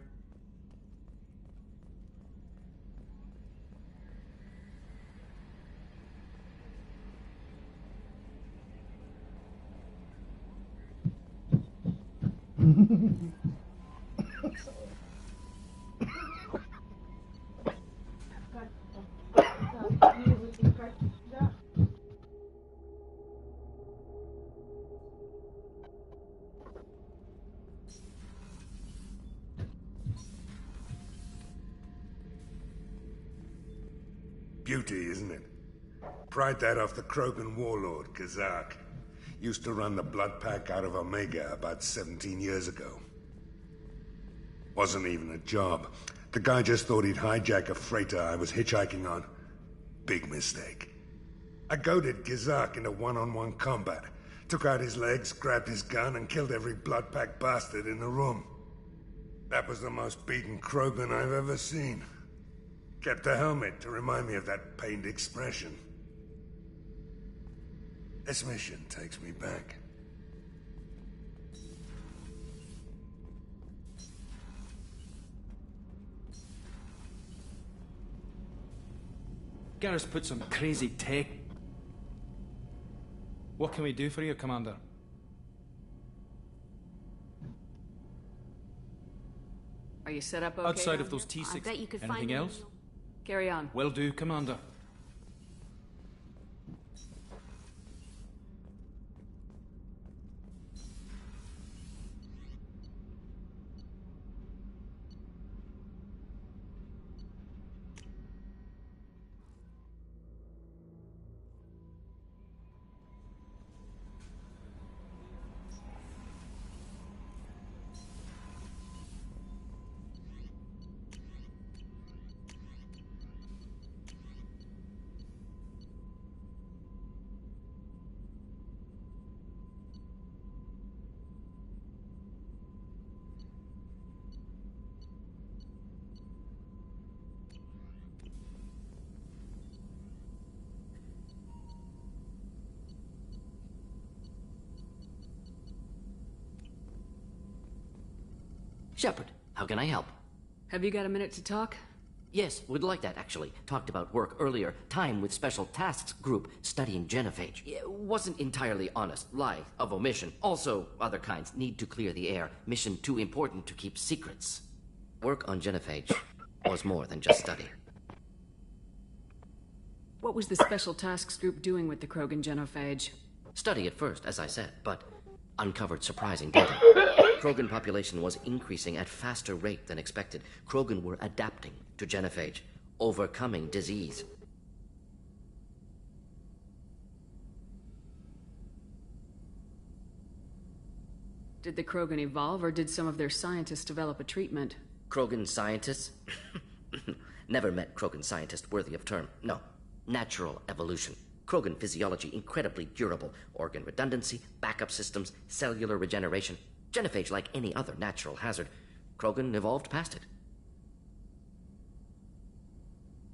Beauty, isn't it? Pried that off the Krogan warlord, Kazak. Used to run the Blood Pack out of Omega about 17 years ago. Wasn't even a job. The guy just thought he'd hijack a freighter I was hitchhiking on. Big mistake. I goaded Kazak into one-on-one combat. Took out his legs, grabbed his gun, and killed every Blood Pack bastard in the room. That was the most beaten Krogan I've ever seen. Kept a helmet to remind me of that pained expression. This mission takes me back. Garrus put some crazy tech. What can we do for you, Commander? Are you set up okay? Outside of those T6, I bet you could anything find else? Carry on. Will do, Commander. Shepard, how can I help? Have you got a minute to talk? Yes, would like that, actually. Talked about work earlier. Time with Special Tasks Group, studying genophage. Wasn't entirely honest. Lie of omission. Also, other kinds. Need to clear the air. Mission too important to keep secrets. Work on genophage was more than just study. What was the Special Tasks Group doing with the Krogan genophage? Study at first, as I said, but uncovered surprising data. Krogan population was increasing at faster rate than expected. Krogan were adapting to genophage, overcoming disease. Did the Krogan evolve, or did some of their scientists develop a treatment? Krogan scientists? Never met Krogan scientist worthy of term. No. Natural evolution. Krogan physiology incredibly durable. Organ redundancy, backup systems, cellular regeneration. Genophage like any other natural hazard. Krogan evolved past it.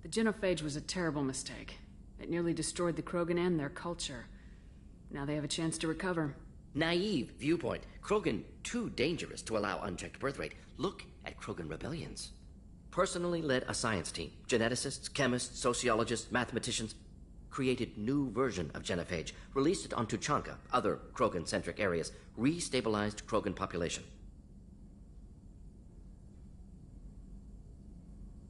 The genophage was a terrible mistake. It nearly destroyed the Krogan and their culture. Now they have a chance to recover. Naive viewpoint. Krogan too dangerous to allow unchecked birth rate. Look at Krogan rebellions. Personally led a science team. Geneticists, chemists, sociologists, mathematicians. Created new version of genophage. Released it on Tuchanka, other Krogan-centric areas. Restabilized Krogan population.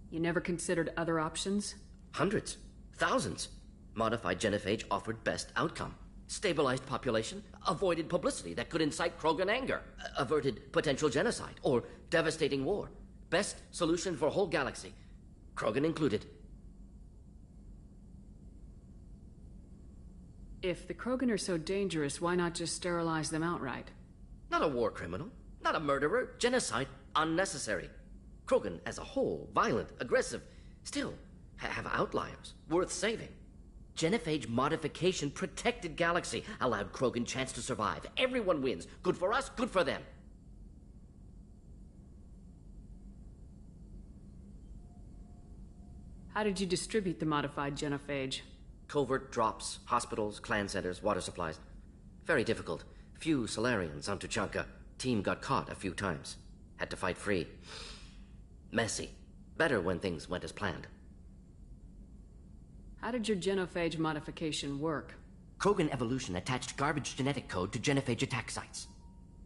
You never considered other options? Hundreds. Thousands. Modified genophage offered best outcome. Stabilized population, avoided publicity that could incite Krogan anger, averted potential genocide or devastating war. Best solution for whole galaxy, Krogan included. If the Krogan are so dangerous, why not just sterilize them outright? Not a war criminal, not a murderer, genocide unnecessary. Krogan as a whole, violent, aggressive, still have outliers, worth saving. Genophage modification protected galaxy, allowed Krogan chance to survive. Everyone wins. Good for us, good for them. How did you distribute the modified genophage? Covert drops, hospitals, clan centers, water supplies. Very difficult. Few Solarians on Tuchanka. Team got caught a few times. Had to fight free. Messy. Better when things went as planned. How did your genophage modification work? Krogan evolution attached garbage genetic code to genophage attack sites.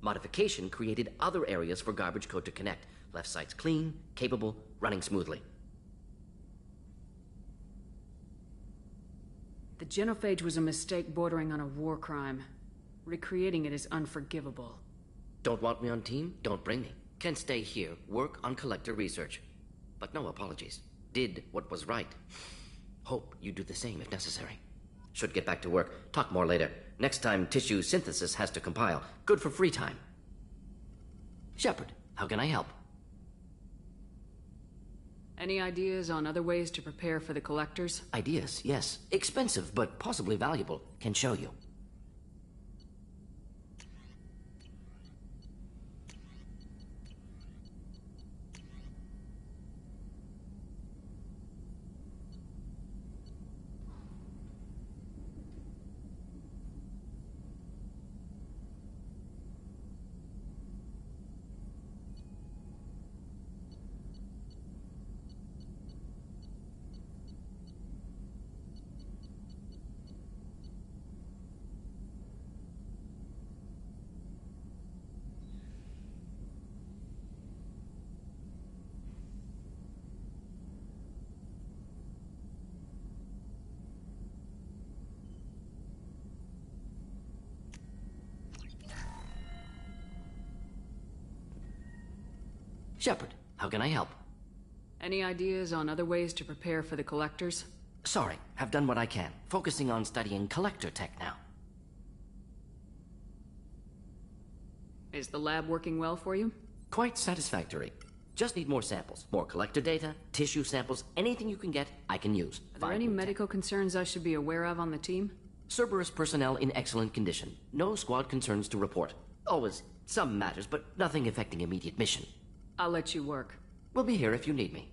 Modification created other areas for garbage code to connect. Left sites clean, capable, running smoothly. The genophage was a mistake bordering on a war crime. Recreating it is unforgivable. Don't want me on team? Don't bring me. Can stay here, work on collector research. But no apologies. Did what was right. Hope you do the same if necessary. Should get back to work. Talk more later. Next time, tissue synthesis has to compile. Good for free time. Shepard, how can I help? Any ideas on other ways to prepare for the collectors? Ideas, yes. Expensive, but possibly valuable. Can show you. Shepard, how can I help? Any ideas on other ways to prepare for the collectors? Sorry, have done what I can. Focusing on studying collector tech now. Is the lab working well for you? Quite satisfactory. Just need more samples. More collector data, tissue samples, anything you can get, I can use. Are there any medical concerns I should be aware of on the team? Cerberus personnel in excellent condition. No squad concerns to report. Always some matters, but nothing affecting immediate mission. I'll let you work. We'll be here if you need me.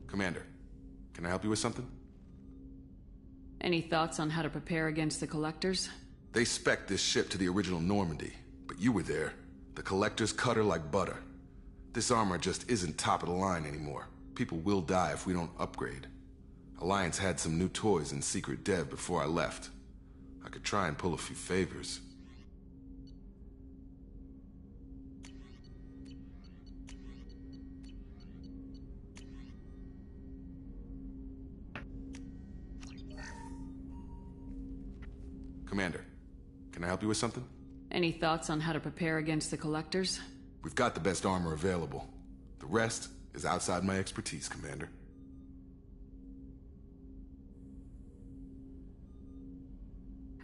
Commander, can I help you with something? Any thoughts on how to prepare against the collectors? They spec'd this ship to the original Normandy, but you were there. The collectors cut her like butter. This armor just isn't top of the line anymore. People will die if we don't upgrade. Alliance had some new toys in secret dev before I left. I could try and pull a few favors. Commander, can I help you with something? Any thoughts on how to prepare against the collectors? We've got the best armor available. The rest is outside my expertise, Commander.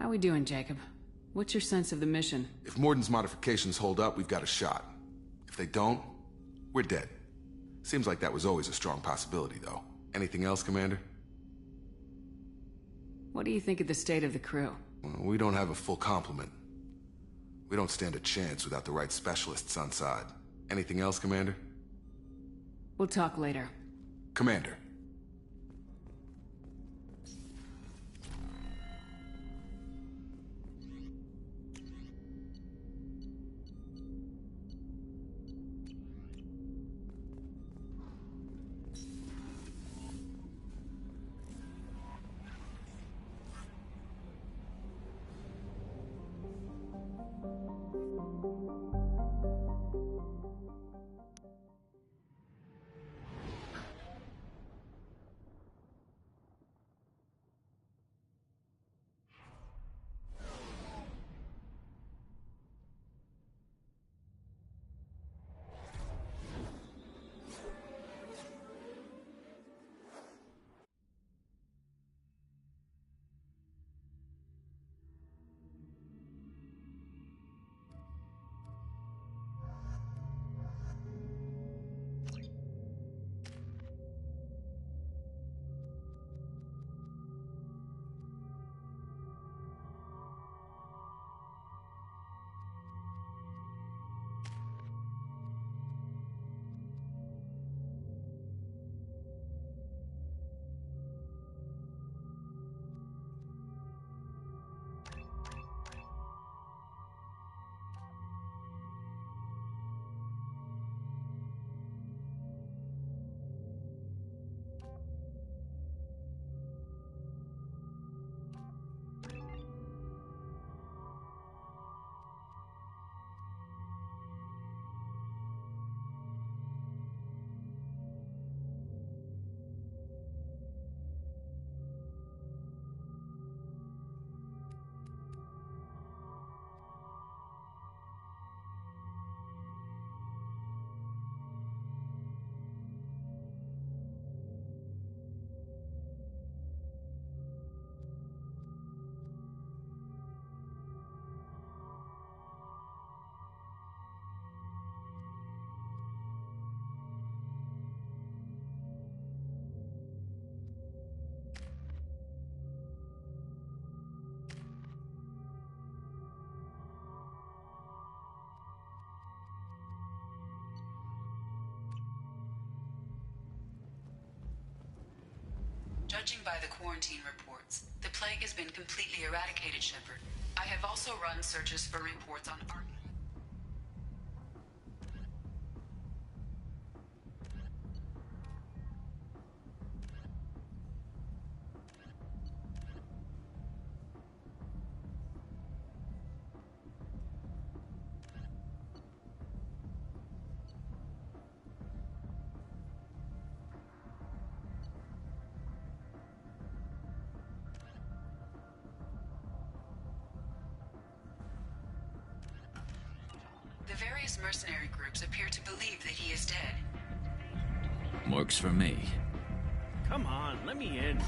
How we doing, Jacob? What's your sense of the mission? If Morden's modifications hold up, we've got a shot. If they don't, we're dead. Seems like that was always a strong possibility, though. Anything else, Commander? What do you think of the state of the crew? Well, we don't have a full complement. We don't stand a chance without the right specialists on side. Anything else, Commander? We'll talk later. Commander. Judging by the quarantine reports, the plague has been completely eradicated, Shepard. I have also run searches for reports on Ark. The various mercenary groups appear to believe that he is dead. Works for me. Come on, let me in.